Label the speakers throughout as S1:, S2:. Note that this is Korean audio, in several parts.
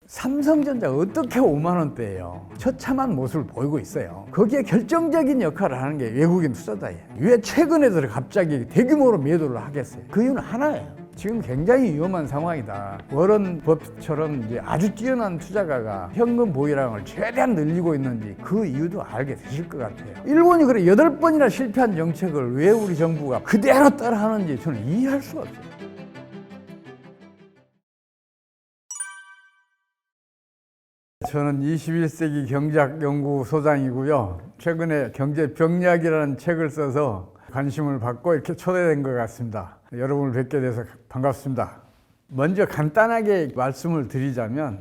S1: 삼성전자가 어떻게 5만 원대예요? 처참한 모습을 보이고 있어요. 거기에 결정적인 역할을 하는 게 외국인 투자자예요. 왜 최근에 들어 갑자기 대규모로 매도를 하겠어요? 그 이유는 하나예요. 지금 굉장히 위험한 상황이다. 워런 버핏처럼 이제 아주 뛰어난 투자가가 현금 보유량을 최대한 늘리고 있는지 그 이유도 알게 되실 것 같아요. 일본이 그래 8번이나 실패한 정책을 왜 우리 정부가 그대로 따라하는지 저는 이해할 수가 없어요. 저는 21세기 경제학 연구소장이고요. 최근에 경제병약이라는 책을 써서 관심을 받고 이렇게 초대된 것 같습니다. 여러분을 뵙게 돼서 반갑습니다. 먼저 간단하게 말씀을 드리자면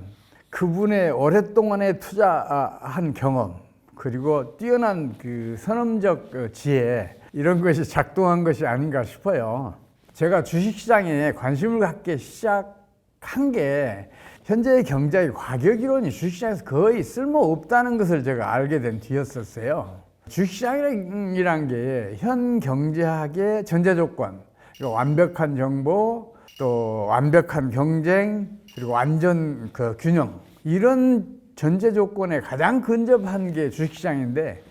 S1: 그분의 오랫동안의 투자한 경험 그리고 뛰어난 그 선험적 지혜 이런 것이 작동한 것이 아닌가 싶어요. 제가 주식시장에 관심을 갖기 시작한 게 현재의 경제의 과격이론이 주식시장에서 거의 쓸모없다는 것을 제가 알게 된 뒤였었어요. 주식시장이란 게 현 경제학의 전제조건, 그리고 완벽한 정보, 또 완벽한 경쟁, 그리고 완전 그 균형 이런 전제조건에 가장 근접한 게 주식시장인데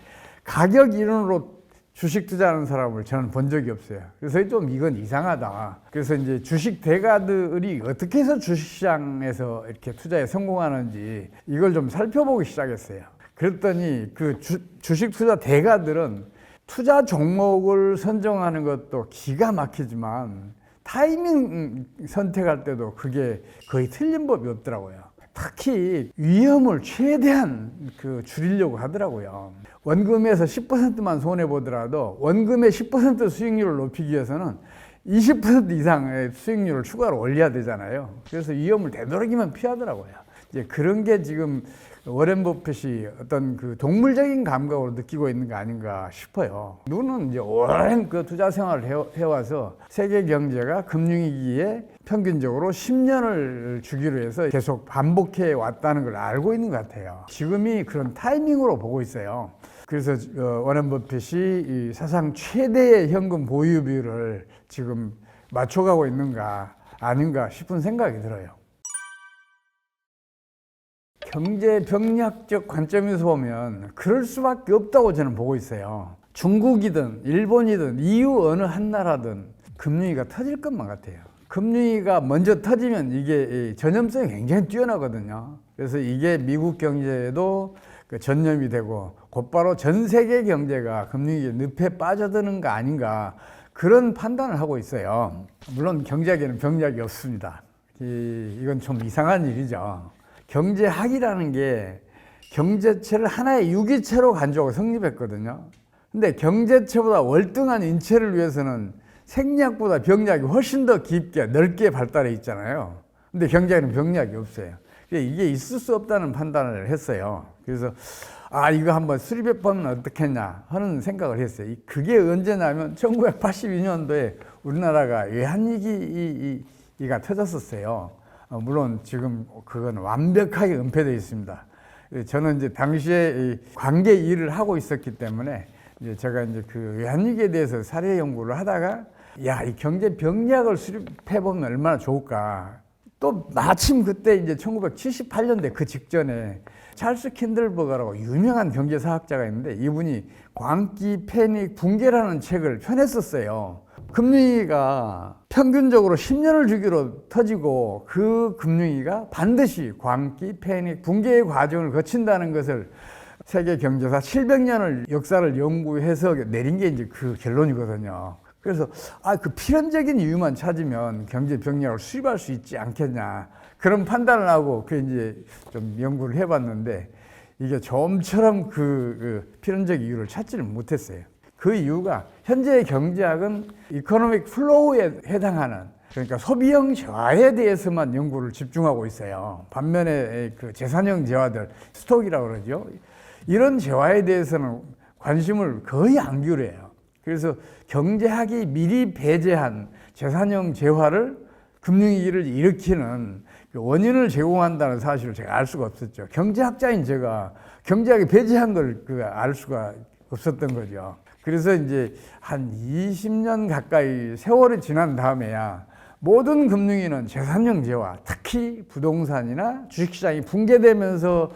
S1: 가격 이론으로 주식 투자하는 사람을 저는 본 적이 없어요. 그래서 좀 이건 이상하다. 그래서 이제 주식 대가들이 어떻게 해서 주식시장에서 이렇게 투자에 성공하는지 이걸 좀 살펴보기 시작했어요. 그랬더니 그 주식 투자 대가들은 투자 종목을 선정하는 것도 기가 막히지만 타이밍 선택할 때도 그게 거의 틀린 법이 없더라고요. 특히 위험을 최대한 줄이려고 하더라고요. 원금에서 10%만 손해보더라도 원금의 10% 수익률을 높이기 위해서는 20% 이상의 수익률을 추가로 올려야 되잖아요. 그래서 위험을 되도록이면 피하더라고요. 이제 그런 게 지금 워렌 버핏이 어떤 그 동물적인 감각으로 느끼고 있는 거 아닌가 싶어요. 누는 이제 오랜 그 투자 생활을 해와서 세계 경제가 금융위기에 평균적으로 10년을 주기로 해서 계속 반복해 왔다는 걸 알고 있는 것 같아요. 지금이 그런 타이밍으로 보고 있어요. 그래서 워렌 버핏이 이 사상 최대의 현금 보유 비율을 지금 맞춰가고 있는가 아닌가 싶은 생각이 들어요. 경제 병약적 관점에서 보면 그럴 수밖에 없다고 저는 보고 있어요. 중국이든 일본이든 EU 어느 한 나라든 금융위기가 터질 것만 같아요. 금융위기가 먼저 터지면 이게 전염성이 굉장히 뛰어나거든요. 그래서 이게 미국 경제에도 전염이 되고 곧바로 전 세계 경제가 금융위기에 늪에 빠져드는 거 아닌가 그런 판단을 하고 있어요. 물론 경제학에는 병약이 없습니다. 이건 좀 이상한 일이죠. 경제학이라는 게 경제체를 하나의 유기체로 간주하고 성립했거든요. 근데 경제체보다 월등한 인체를 위해서는 생략보다 병약이 훨씬 더 깊게 넓게 발달해 있잖아요. 근데 경제학에는 병약이 없어요. 이게 있을 수 없다는 판단을 했어요. 그래서 이거 한번 수립해보면 어떻겠냐 하는 생각을 했어요. 그게 언제냐면 1982년도에 우리나라가 외환위기가 터졌었어요. 물론 지금 그건 완벽하게 은폐되어 있습니다. 저는 이제 당시에 관계 일을 하고 있었기 때문에 제가 이제 그 외환위기에 대해서 사례 연구를 하다가 이 경제 병약을 수립해 보면 얼마나 좋을까. 또 마침 그때 이제 1978년대 그 직전에 찰스 킨들버거라고 유명한 경제사학자가 있는데 이분이 광기 패닉 붕괴라는 책을 펴냈었어요. 금융위기가 평균적으로 10년을 주기로 터지고 그 금융위기가 반드시 광기, 패닉, 붕괴의 과정을 거친다는 것을 세계 경제사 700년을 역사를 연구해서 내린 게 이제 그 결론이거든요. 그래서 그 필연적인 이유만 찾으면 경제 병약을 수립할 수 있지 않겠냐 그런 판단을 하고 그 이제 좀 연구를 해봤는데 이게 좀처럼 그 필연적 이유를 찾지를 못했어요. 그 이유가 현재의 경제학은 이코노믹 플로우에 해당하는 그러니까 소비형 재화에 대해서만 연구를 집중하고 있어요. 반면에 그 재산형 재화들 스톡이라고 그러죠. 이런 재화에 대해서는 관심을 거의 안 기울여요. 그래서 경제학이 미리 배제한 재산형 재화를 금융위기를 일으키는 원인을 제공한다는 사실을 제가 알 수가 없었죠. 경제학자인 제가 경제학이 배제한 걸 알 수가 없었던 거죠. 그래서 이제 한 20년 가까이 세월이 지난 다음에야 모든 금융위는 제3형제와 특히 부동산이나 주식시장이 붕괴되면서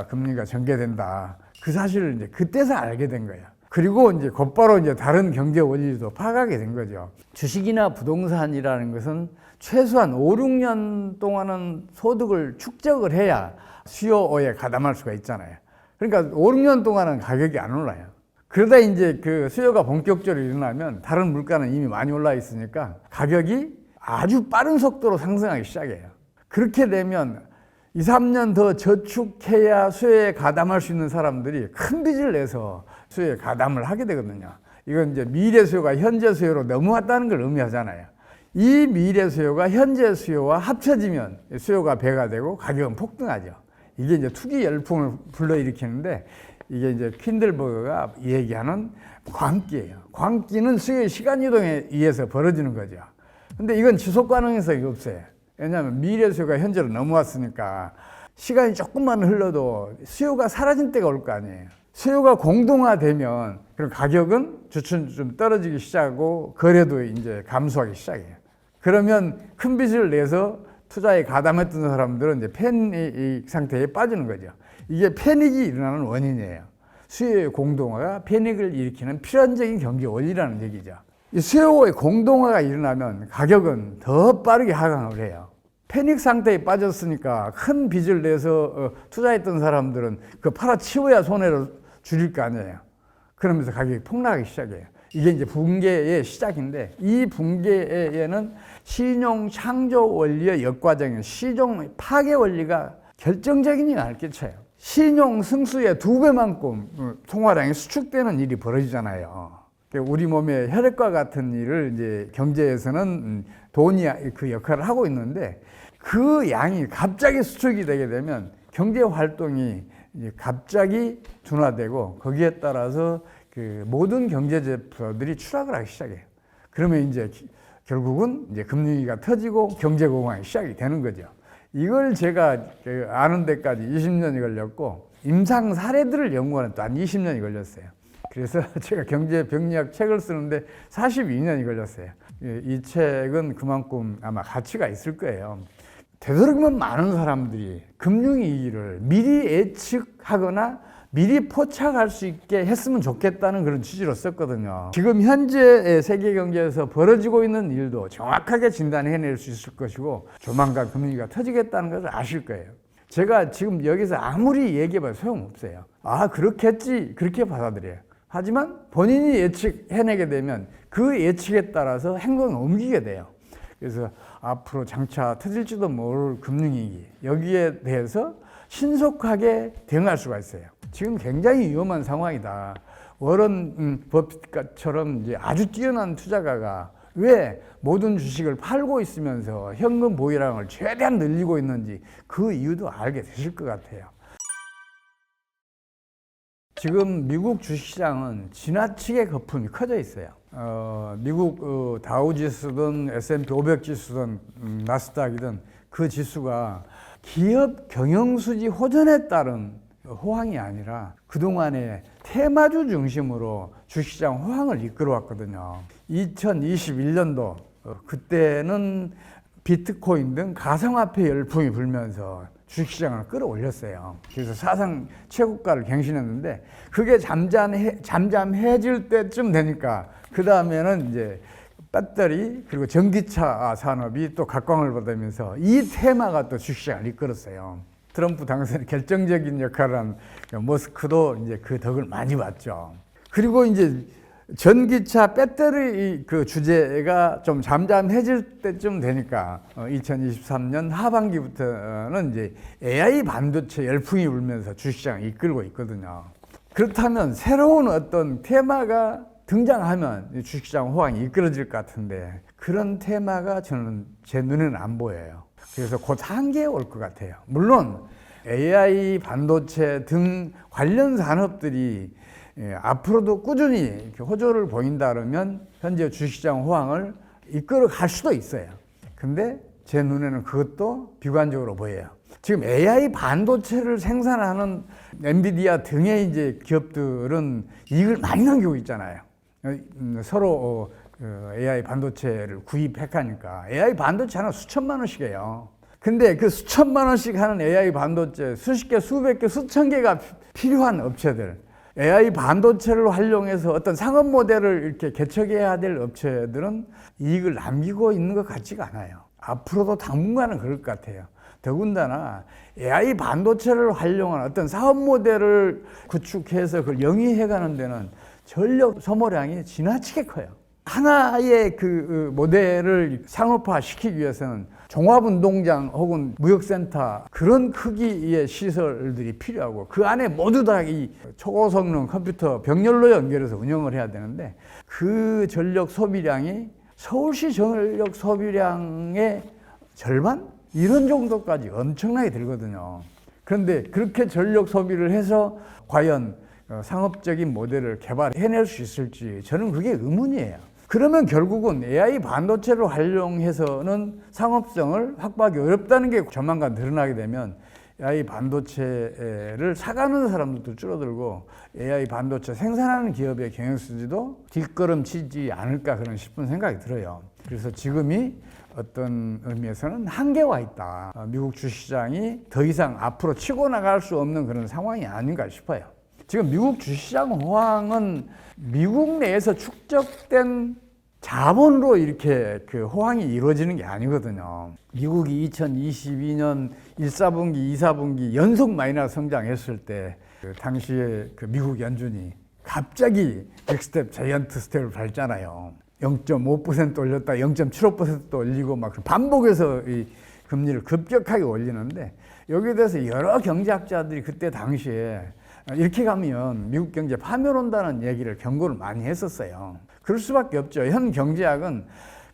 S1: 금융위가 전개된다. 그 사실을 이제 그때서 알게 된 거예요. 그리고 이제 곧바로 이제 다른 경제 원리도 파악하게 된 거죠. 주식이나 부동산이라는 것은 최소한 5, 6년 동안은 소득을 축적을 해야 수요에 가담할 수가 있잖아요. 그러니까 5, 6년 동안은 가격이 안 올라요. 그러다 이제 그 수요가 본격적으로 일어나면 다른 물가는 이미 많이 올라 있으니까 가격이 아주 빠른 속도로 상승하기 시작해요. 그렇게 되면 2, 3년 더 저축해야 수요에 가담할 수 있는 사람들이 큰 빚을 내서 수요에 가담을 하게 되거든요. 이건 이제 미래 수요가 현재 수요로 넘어왔다는 걸 의미하잖아요. 이 미래 수요가 현재 수요와 합쳐지면 수요가 배가 되고 가격은 폭등하죠. 이게 이제 투기 열풍을 불러일으키는데 이게 이제 킨들버그가 얘기하는 광기예요. 광기는 수요의 시간 이동에 의해서 벌어지는 거죠. 근데 이건 지속 가능성이 없어요. 왜냐하면 미래 수요가 현재로 넘어왔으니까 시간이 조금만 흘러도 수요가 사라진 때가 올 거 아니에요. 수요가 공동화되면 그럼 가격은 주춤주춤 떨어지기 시작하고 거래도 이제 감소하기 시작해요. 그러면 큰 빚을 내서 투자에 가담했던 사람들은 이제 패닉 상태에 빠지는 거죠. 이게 패닉이 일어나는 원인이에요. 수요의 공동화가 패닉을 일으키는 필연적인 경제 원리라는 얘기죠. 이 수요의 공동화가 일어나면 가격은 더 빠르게 하강을 해요. 패닉 상태에 빠졌으니까 큰 빚을 내서 투자했던 사람들은 그 팔아치워야 손해를 줄일 거 아니에요. 그러면서 가격이 폭락하기 시작해요. 이게 이제 붕괴의 시작인데 이 붕괴에는 신용 창조 원리의 역과정인 신용 파괴 원리가 결정적인 영향을 끼쳐요. 신용 승수의 2배만큼 통화량이 수축되는 일이 벌어지잖아요. 우리 몸의 혈액과 같은 일을 이제 경제에서는 돈이 그 역할을 하고 있는데 그 양이 갑자기 수축이 되게 되면 경제 활동이 이제 갑자기 둔화되고 거기에 따라서 그 모든 경제 제도들이 추락을 하기 시작해요. 그러면 이제 결국은 이제 금융위기가 터지고 경제 공황이 시작이 되는 거죠. 이걸 제가 아는 데까지 20년이 걸렸고 임상 사례들을 연구하는 또 한 20년이 걸렸어요. 그래서 제가 경제 병리학 책을 쓰는데 42년이 걸렸어요. 이 책은 그만큼 아마 가치가 있을 거예요. 되도록이면 많은 사람들이 금융위기를 미리 예측하거나 미리 포착할 수 있게 했으면 좋겠다는 그런 취지로 썼거든요. 지금 현재 세계 경제에서 벌어지고 있는 일도 정확하게 진단해낼 수 있을 것이고 조만간 금융위기가 터지겠다는 것을 아실 거예요. 제가 지금 여기서 아무리 얘기해봐도 소용없어요. 아, 그렇겠지, 그렇게 받아들여요. 하지만 본인이 예측해내게 되면 그 예측에 따라서 행동을 옮기게 돼요. 그래서 앞으로 장차 터질지도 모를 금융위기, 여기에 대해서 신속하게 대응할 수가 있어요. 지금 굉장히 위험한 상황이다. 워런 버핏처럼 이제 아주 뛰어난 투자가가 왜 모든 주식을 팔고 있으면서 현금 보유량을 최대한 늘리고 있는지 그 이유도 알게 되실 것 같아요. 지금 미국 주식시장은 지나치게 거품이 커져 있어요. 미국 다우지수든 S&P 500 지수든 나스닥이든 그 지수가 기업 경영수지 호전에 따른 호황이 아니라 그동안에 테마주 중심으로 주식시장 호황을 이끌어왔거든요. 2021년도 그때는 비트코인 등 가상화폐 열풍이 불면서 주식시장을 끌어올렸어요. 그래서 사상 최고가를 갱신했는데 그게 잠잠해질 때쯤 되니까 그 다음에는 이제 배터리 그리고 전기차 산업이 또 각광을 받으면서 이 테마가 또 주식시장을 이끌었어요. 트럼프 당선에 결정적인 역할을 한 머스크도 이제 그 덕을 많이 봤죠. 그리고 이제 전기차 배터리 그 주제가 좀 잠잠해질 때쯤 되니까 2023년 하반기부터는 이제 AI 반도체 열풍이 불면서 주식시장을 이끌고 있거든요. 그렇다면 새로운 어떤 테마가 등장하면 주식시장 호황이 이끌어질 것 같은데 그런 테마가 저는 제 눈에는 안 보여요. 그래서 곧 한계에 올 것 같아요. 물론 AI 반도체 등 관련 산업들이 앞으로도 꾸준히 호조를 보인다 그러면 현재 주식시장 호황을 이끌어 갈 수도 있어요. 근데 제 눈에는 그것도 비관적으로 보여요. 지금 AI 반도체를 생산하는 엔비디아 등의 이제 기업들은 이익을 많이 남기고 있잖아요. 서로 AI 반도체를 구입하니까 AI 반도체 하나 수천만 원씩 해요. 근데 그 수천만 원씩 하는 AI 반도체 수십 개, 수백 개, 수천 개가 필요한 업체들, AI 반도체를 활용해서 어떤 상업 모델을 이렇게 개척해야 될 업체들은 이익을 남기고 있는 것 같지가 않아요. 앞으로도 당분간은 그럴 것 같아요. 더군다나 AI 반도체를 활용한 어떤 사업 모델을 구축해서 그걸 영위해가는 데는 전력 소모량이 지나치게 커요. 하나의 그 모델을 상업화 시키기 위해서는 종합운동장 혹은 무역센터 그런 크기의 시설들이 필요하고 그 안에 모두 다 이 초고성능 컴퓨터 병렬로 연결해서 운영을 해야 되는데 그 전력 소비량이 서울시 전력 소비량의 절반? 이런 정도까지 엄청나게 들거든요. 그런데 그렇게 전력 소비를 해서 과연 상업적인 모델을 개발해낼 수 있을지 저는 그게 의문이에요. 그러면 결국은 AI 반도체를 활용해서는 상업성을 확보하기 어렵다는 게 조만간 드러나게 되면 AI 반도체를 사가는 사람들도 줄어들고 AI 반도체 생산하는 기업의 경영수지도 뒷걸음치지 않을까 그런 싶은 생각이 들어요. 그래서 지금이 어떤 의미에서는 한계와 있다. 미국 주시장이 더 이상 앞으로 치고 나갈 수 없는 그런 상황이 아닌가 싶어요. 지금 미국 주시장 호황은 미국 내에서 축적된 자본으로 이렇게 그 호황이 이루어지는 게 아니거든요. 미국이 2022년 1사분기, 2사분기 연속 마이너스 성장했을 때 그 당시에 그 미국 연준이 갑자기 빅스텝 자이언트 스텝을 밟잖아요. 0.5% 올렸다 0.75% 올리고 막 반복해서 이 금리를 급격하게 올리는데 여기에 대해서 여러 경제학자들이 그때 당시에 이렇게 가면 미국 경제 파멸 온다는 얘기를 경고를 많이 했었어요. 그럴 수밖에 없죠. 현 경제학은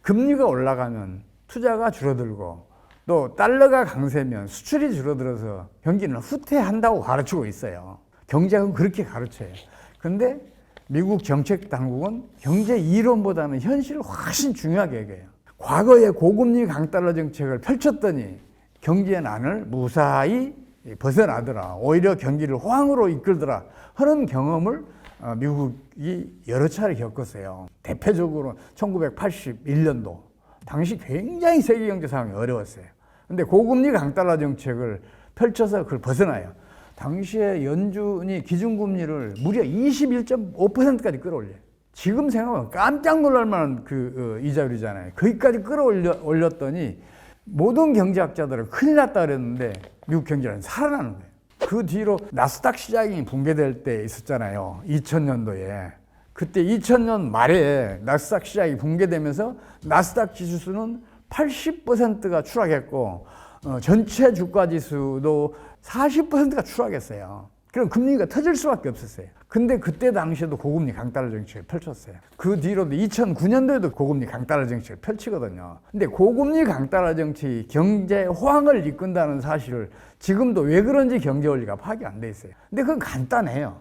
S1: 금리가 올라가면 투자가 줄어들고 또 달러가 강세면 수출이 줄어들어서 경기는 후퇴한다고 가르치고 있어요. 경제학은 그렇게 가르쳐요. 근데 미국 정책 당국은 경제 이론보다는 현실을 훨씬 중요하게 얘기해요. 과거에 고금리 강달러 정책을 펼쳤더니 경기의 난을 무사히 벗어나더라. 오히려 경기를 호황으로 이끌더라 하는 경험을 미국이 여러 차례 겪었어요. 대표적으로 1981년도 당시 굉장히 세계 경제 상황이 어려웠어요. 근데 고금리 강달러 정책을 펼쳐서 그걸 벗어나요. 당시에 연준이 기준금리를 무려 21.5%까지 끌어올려요. 지금 생각하면 깜짝 놀랄 만한 그 이자율이잖아요. 거기까지 끌어올렸더니 모든 경제학자들은 큰일 났다 그랬는데 미국 경제는 살아나는 거예요. 그 뒤로 나스닥 시장이 붕괴될 때 있었잖아요. 2000년도에. 그때 2000년 말에 나스닥 시장이 붕괴되면서 나스닥 지수는 80%가 추락했고 전체 주가 지수도 40%가 추락했어요. 그럼 금리가 터질 수밖에 없었어요. 근데 그때 당시에도 고금리 강달러 정책을 펼쳤어요. 그 뒤로도 2009년도에도 고금리 강달러 정책을 펼치거든요. 근데 고금리 강달러 정책이 경제 호황을 이끈다는 사실을 지금도 왜 그런지 경제 원리가 파악이 안 돼 있어요. 근데 그건 간단해요.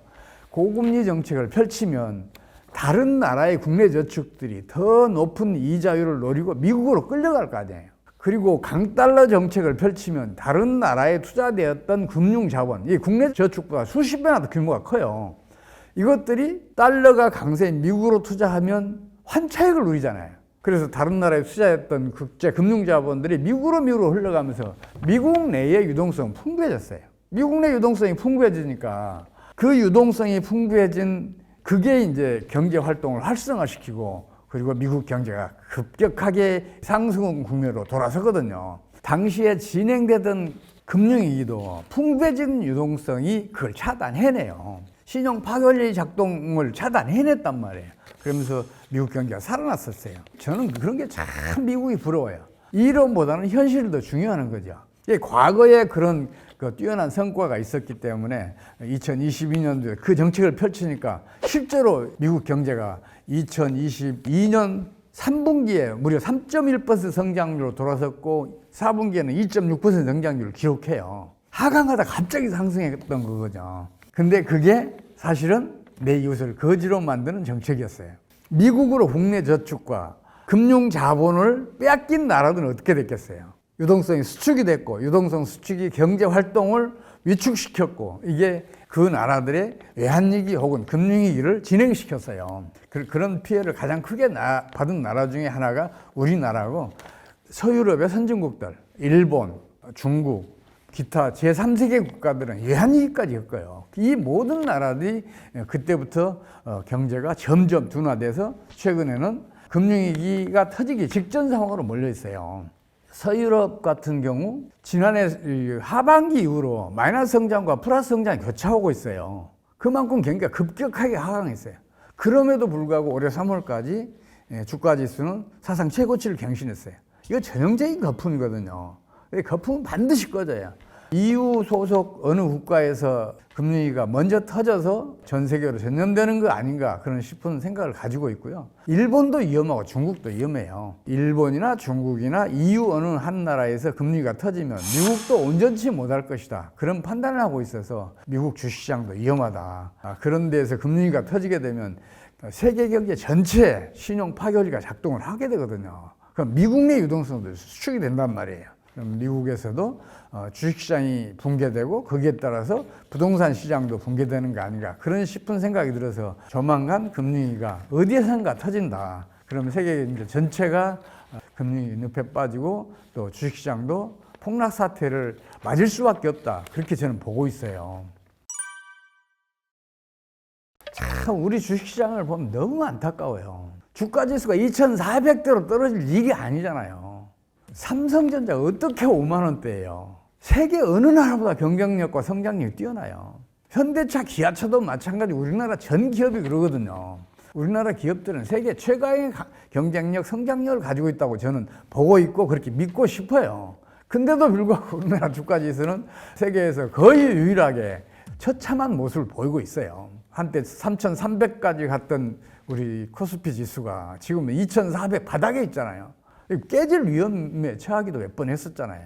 S1: 고금리 정책을 펼치면 다른 나라의 국내 저축들이 더 높은 이자율을 노리고 미국으로 끌려갈 거 아니에요. 그리고 강달러 정책을 펼치면 다른 나라에 투자되었던 금융자본, 이 국내 저축보다 수십 배나 더 규모가 커요. 이것들이 달러가 강세인 미국으로 투자하면 환차익을 누리잖아요. 그래서 다른 나라에 투자했던 국제 금융자본들이 미국으로 흘러가면서 미국 내의 유동성은 풍부해졌어요. 미국 내 유동성이 풍부해지니까 그 유동성이 풍부해진 그게 이제 경제 활동을 활성화시키고 그리고 미국 경제가 급격하게 상승 국면으로 돌아서거든요. 당시에 진행되던 금융위기도 풍부해진 유동성이 그걸 차단해내요. 신용 파괴 작동을 차단해냈단 말이에요. 그러면서 미국 경제가 살아났었어요. 저는 그런 게 참 미국이 부러워요. 이론보다는 현실이 더 중요한 거죠. 과거에 그런 뛰어난 성과가 있었기 때문에 2022년도에 그 정책을 펼치니까 실제로 미국 경제가 2022년 3분기에 무려 3.1% 성장률로 돌아섰고 4분기에는 2.6% 성장률을 기록해요. 하강하다 갑자기 상승했던 거거든요. 근데 그게 사실은 내 이웃을 거지로 만드는 정책이었어요. 미국으로 국내 저축과 금융 자본을 빼앗긴 나라들은 어떻게 됐겠어요? 유동성이 수축이 됐고 유동성 수축이 경제 활동을 위축시켰고 이게 그 나라들의 외환위기 혹은 금융위기를 진행시켰어요. 그런 피해를 가장 크게 받은 나라 중에 하나가 우리나라고 서유럽의 선진국들, 일본, 중국, 기타 제3세계 국가들은 외환위기까지 겪어요. 이 모든 나라들이 그때부터 경제가 점점 둔화돼서 최근에는 금융위기가 터지기 직전 상황으로 몰려 있어요. 서유럽 같은 경우 지난해 하반기 이후로 마이너스 성장과 플러스 성장이 교차하고 있어요. 그만큼 경기가 급격하게 하강했어요. 그럼에도 불구하고 올해 3월까지 주가지수는 사상 최고치를 경신했어요. 이거 전형적인 거품이거든요. 거품은 반드시 꺼져야. EU 소속 어느 국가에서 금융위기가 먼저 터져서 전 세계로 전염되는 거 아닌가 그런 싶은 생각을 가지고 있고요. 일본도 위험하고 중국도 위험해요. 일본이나 중국이나 EU 어느 한 나라에서 금융위기가 터지면 미국도 온전치 못할 것이다. 그런 판단을 하고 있어서 미국 주식시장도 위험하다. 그런 데에서 금융위기가 터지게 되면 세계 경제 전체 신용 파괴리가 작동을 하게 되거든요. 그럼 미국 내 유동성도 수축이 된단 말이에요. 그럼 미국에서도 주식시장이 붕괴되고 거기에 따라서 부동산 시장도 붕괴되는 거 아닌가 그런 싶은 생각이 들어서 조만간 금융위기가 어디에선가 터진다. 그러면 세계 경제 전체가 금융위 늪에 빠지고 또 주식시장도 폭락 사태를 맞을 수밖에 없다. 그렇게 저는 보고 있어요. 참 우리 주식시장을 보면 너무 안타까워요. 주가지수가 2,400대로 떨어질 일이 아니잖아요. 삼성전자 어떻게 5만 원대예요? 세계 어느 나라보다 경쟁력과 성장력이 뛰어나요. 현대차, 기아차도 마찬가지 우리나라 전 기업이 그러거든요. 우리나라 기업들은 세계 최강의 경쟁력, 성장력을 가지고 있다고 저는 보고 있고 그렇게 믿고 싶어요. 근데도 불구하고 우리나라 주가지수는 세계에서 거의 유일하게 처참한 모습을 보이고 있어요. 한때 3,300까지 갔던 우리 코스피 지수가 지금은 2,400 바닥에 있잖아요. 깨질 위험에 처하기도 몇 번 했었잖아요.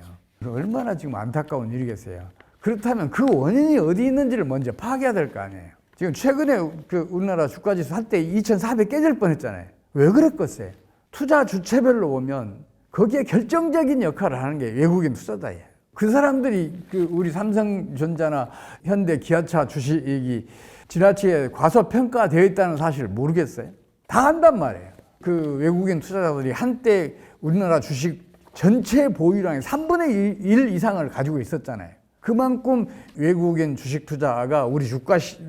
S1: 얼마나 지금 안타까운 일이겠어요. 그렇다면 그 원인이 어디 있는지를 먼저 파악해야 될 거 아니에요. 지금 최근에 그 우리나라 주가지수 한때 2,400 깨질 뻔했잖아요. 왜 그랬겠어요? 투자 주체별로 보면 거기에 결정적인 역할을 하는 게 외국인 투자자예요. 그 사람들이 그 우리 삼성전자나 현대, 기아차 주식이 지나치게 과소평가되어 있다는 사실을 모르겠어요. 다 안단 말이에요. 그 외국인 투자자들이 한때 우리나라 주식 전체 보유량의 3분의 1 이상을 가지고 있었잖아요. 그만큼 외국인 주식 투자가 우리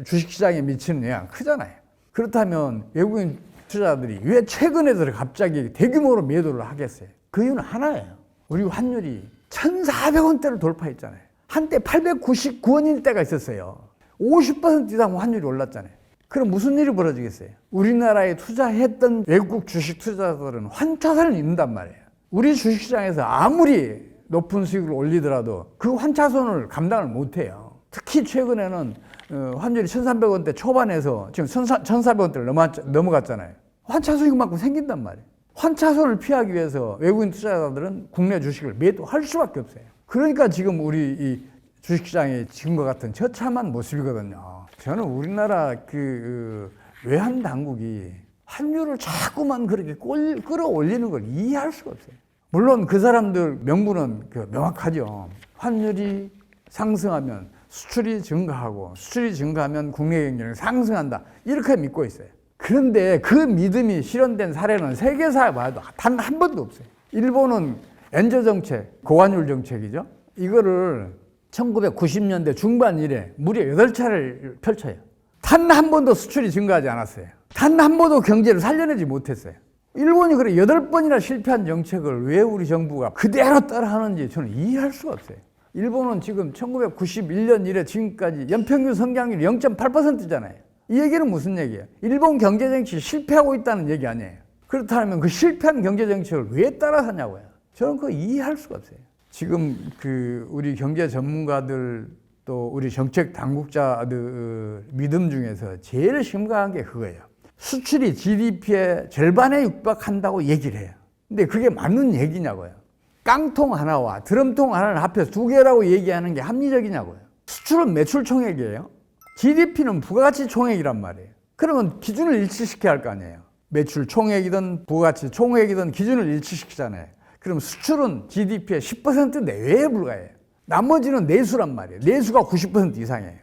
S1: 주식시장에 미치는 영향이 크잖아요. 그렇다면 외국인 투자자들이 왜 최근에 들어 갑자기 대규모로 매도를 하겠어요? 그 이유는 하나예요. 우리 환율이 1,400원대를 돌파했잖아요. 한때 899원일 때가 있었어요. 50% 이상 환율이 올랐잖아요. 그럼 무슨 일이 벌어지겠어요? 우리나라에 투자했던 외국 주식 투자자들은 환차손을 입는단 말이에요. 우리 주식시장에서 아무리 높은 수익을 올리더라도 그 환차손을 감당을 못해요. 특히 최근에는 환율이 1,300원대 초반에서 지금 1,400원대를 넘어갔잖아요. 환차손이만큼 생긴단 말이에요. 환차손을 피하기 위해서 외국인 투자자들은 국내 주식을 매도할 수밖에 없어요. 그러니까 지금 우리 이 주식시장이 지금과 같은 처참한 모습이거든요. 저는 우리나라 외환 당국이 환율을 자꾸만 그렇게 끌어올리는 걸 이해할 수가 없어요. 물론 그 사람들 명분은 명확하죠. 환율이 상승하면 수출이 증가하고 수출이 증가하면 국내 경쟁력이 상승한다. 이렇게 믿고 있어요. 그런데 그 믿음이 실현된 사례는 세계사에 봐도 단 한 번도 없어요. 일본은 엔저 정책, 고환율 정책이죠. 이거를 1990년대 중반 이래 무려 8차례를 펼쳐요. 단 한 번도 수출이 증가하지 않았어요. 단 한 번도 경제를 살려내지 못했어요. 일본이 그래 8번이나 실패한 정책을 왜 우리 정부가 그대로 따라하는지 저는 이해할 수가 없어요. 일본은 지금 1991년 이래 지금까지 연평균 성장률이 0.8%잖아요. 이 얘기는 무슨 얘기예요? 일본 경제정책이 실패하고 있다는 얘기 아니에요. 그렇다면 그 실패한 경제정책을 왜 따라하냐고요. 저는 그거 이해할 수가 없어요. 지금 우리 경제 전문가들 또 우리 정책 당국자들 믿음 중에서 제일 심각한 게 그거예요. 수출이 GDP의 절반에 육박한다고 얘기를 해요. 근데 그게 맞는 얘기냐고요. 깡통 하나와 드럼통 하나를 합해서 2개라고 얘기하는 게 합리적이냐고요. 수출은 매출 총액이에요. GDP는 부가가치 총액이란 말이에요. 그러면 기준을 일치시켜야 할 거 아니에요. 매출 총액이든 부가가치 총액이든 기준을 일치시키잖아요. 그럼 수출은 GDP의 10% 내외에 불과해요. 나머지는 내수란 말이에요. 내수가 90% 이상이에요.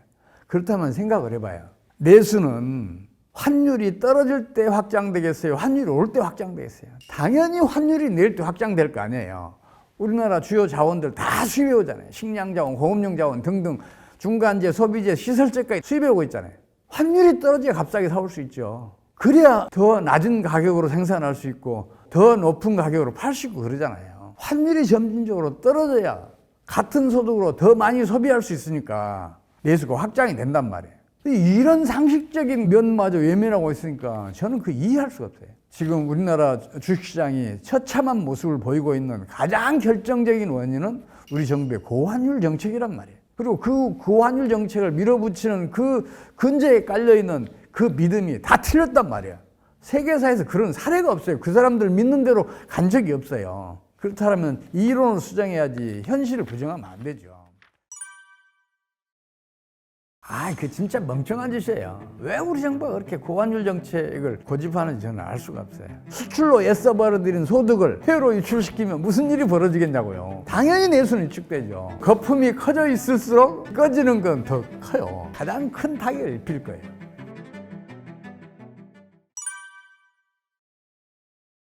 S1: 그렇다면 생각을 해봐요. 내수는 환율이 떨어질 때 확장되겠어요? 환율이 올 때 확장되겠어요? 당연히 환율이 내릴 때 확장될 거 아니에요. 우리나라 주요 자원들 다 수입해 오잖아요. 식량 자원, 공업용 자원 등등 중간재, 소비재, 시설재까지 수입해 오고 있잖아요. 환율이 떨어져야 값싸게 사올 수 있죠. 그래야 더 낮은 가격으로 생산할 수 있고 더 높은 가격으로 팔 수 있고 그러잖아요. 환율이 점진적으로 떨어져야 같은 소득으로 더 많이 소비할 수 있으니까 내수가 확장이 된단 말이에요. 이런 상식적인 면마저 외면하고 있으니까 저는 그 이해할 수가 없어요. 지금 우리나라 주식시장이 처참한 모습을 보이고 있는 가장 결정적인 원인은 우리 정부의 고환율 정책이란 말이에요. 그리고 그 고환율 정책을 밀어붙이는 그 근저에 깔려있는 그 믿음이 다 틀렸단 말이에요. 세계사에서 그런 사례가 없어요. 그 사람들 믿는 대로 간 적이 없어요. 그렇다면 이 이론을 수정해야지 현실을 부정하면 안 되죠. 그 진짜 멍청한 짓이에요. 왜 우리 정부가 그렇게 고환율 정책을 고집하는지 저는 알 수가 없어요. 수출로 애써 벌어들인 소득을 해외로 유출시키면 무슨 일이 벌어지겠냐고요. 당연히 내수는 위축되죠. 거품이 커져 있을수록 꺼지는 건 더 커요. 가장 큰 타격을 입힐 거예요.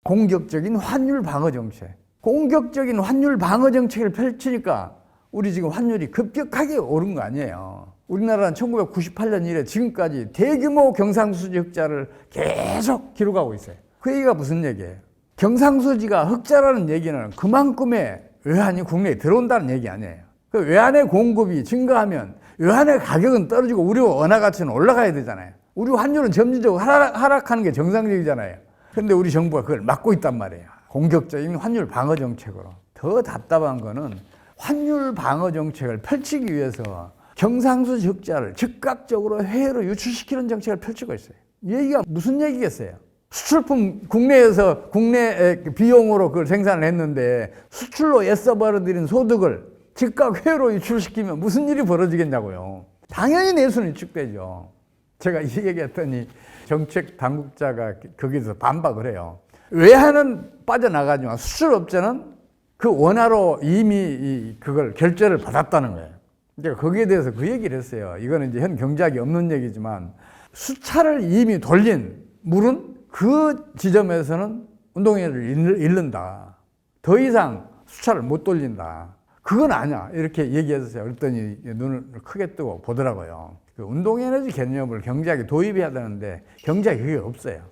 S1: 공격적인 환율 방어 정책. 공격적인 환율 방어 정책을 펼치니까 우리 지금 환율이 급격하게 오른 거 아니에요. 우리나라는 1998년 이래 지금까지 대규모 경상수지 흑자를 계속 기록하고 있어요. 그 얘기가 무슨 얘기예요? 경상수지가 흑자라는 얘기는 그만큼의 외환이 국내에 들어온다는 얘기 아니에요. 그 외환의 공급이 증가하면 외환의 가격은 떨어지고 우리 원화 가치는 올라가야 되잖아요. 우리 환율은 점진적으로 하락하는 게 정상적이잖아요. 그런데 우리 정부가 그걸 막고 있단 말이에요. 공격적인 환율 방어 정책으로. 더 답답한 거는 환율 방어 정책을 펼치기 위해서 경상수지 흑자를 즉각적으로 해외로 유출시키는 정책을 펼치고 있어요. 이 얘기가 무슨 얘기겠어요? 수출품 국내에서 국내 비용으로 그걸 생산을 했는데 수출로 애써 벌어들인 소득을 즉각 해외로 유출시키면 무슨 일이 벌어지겠냐고요. 당연히 내수는 위축되죠. 제가 이 얘기했더니 정책 당국자가 거기서 반박을 해요. 외환은 빠져나가지만 수출업자는 그 원화로 이미 그걸 결제를 받았다는 거예요. 그러니까 거기에 대해서 그 얘기를 했어요. 이거는 이제 현 경제학이 없는 얘기지만 수차를 이미 돌린 물은 그 지점에서는 운동회를 잃는다. 더 이상 수차를 못 돌린다. 그건 아니야. 이렇게 얘기했어요. 그랬더니 눈을 크게 뜨고 보더라고요. 그 운동에너지 개념을 경제학에 도입해야 되는데 경제학이 그게 없어요.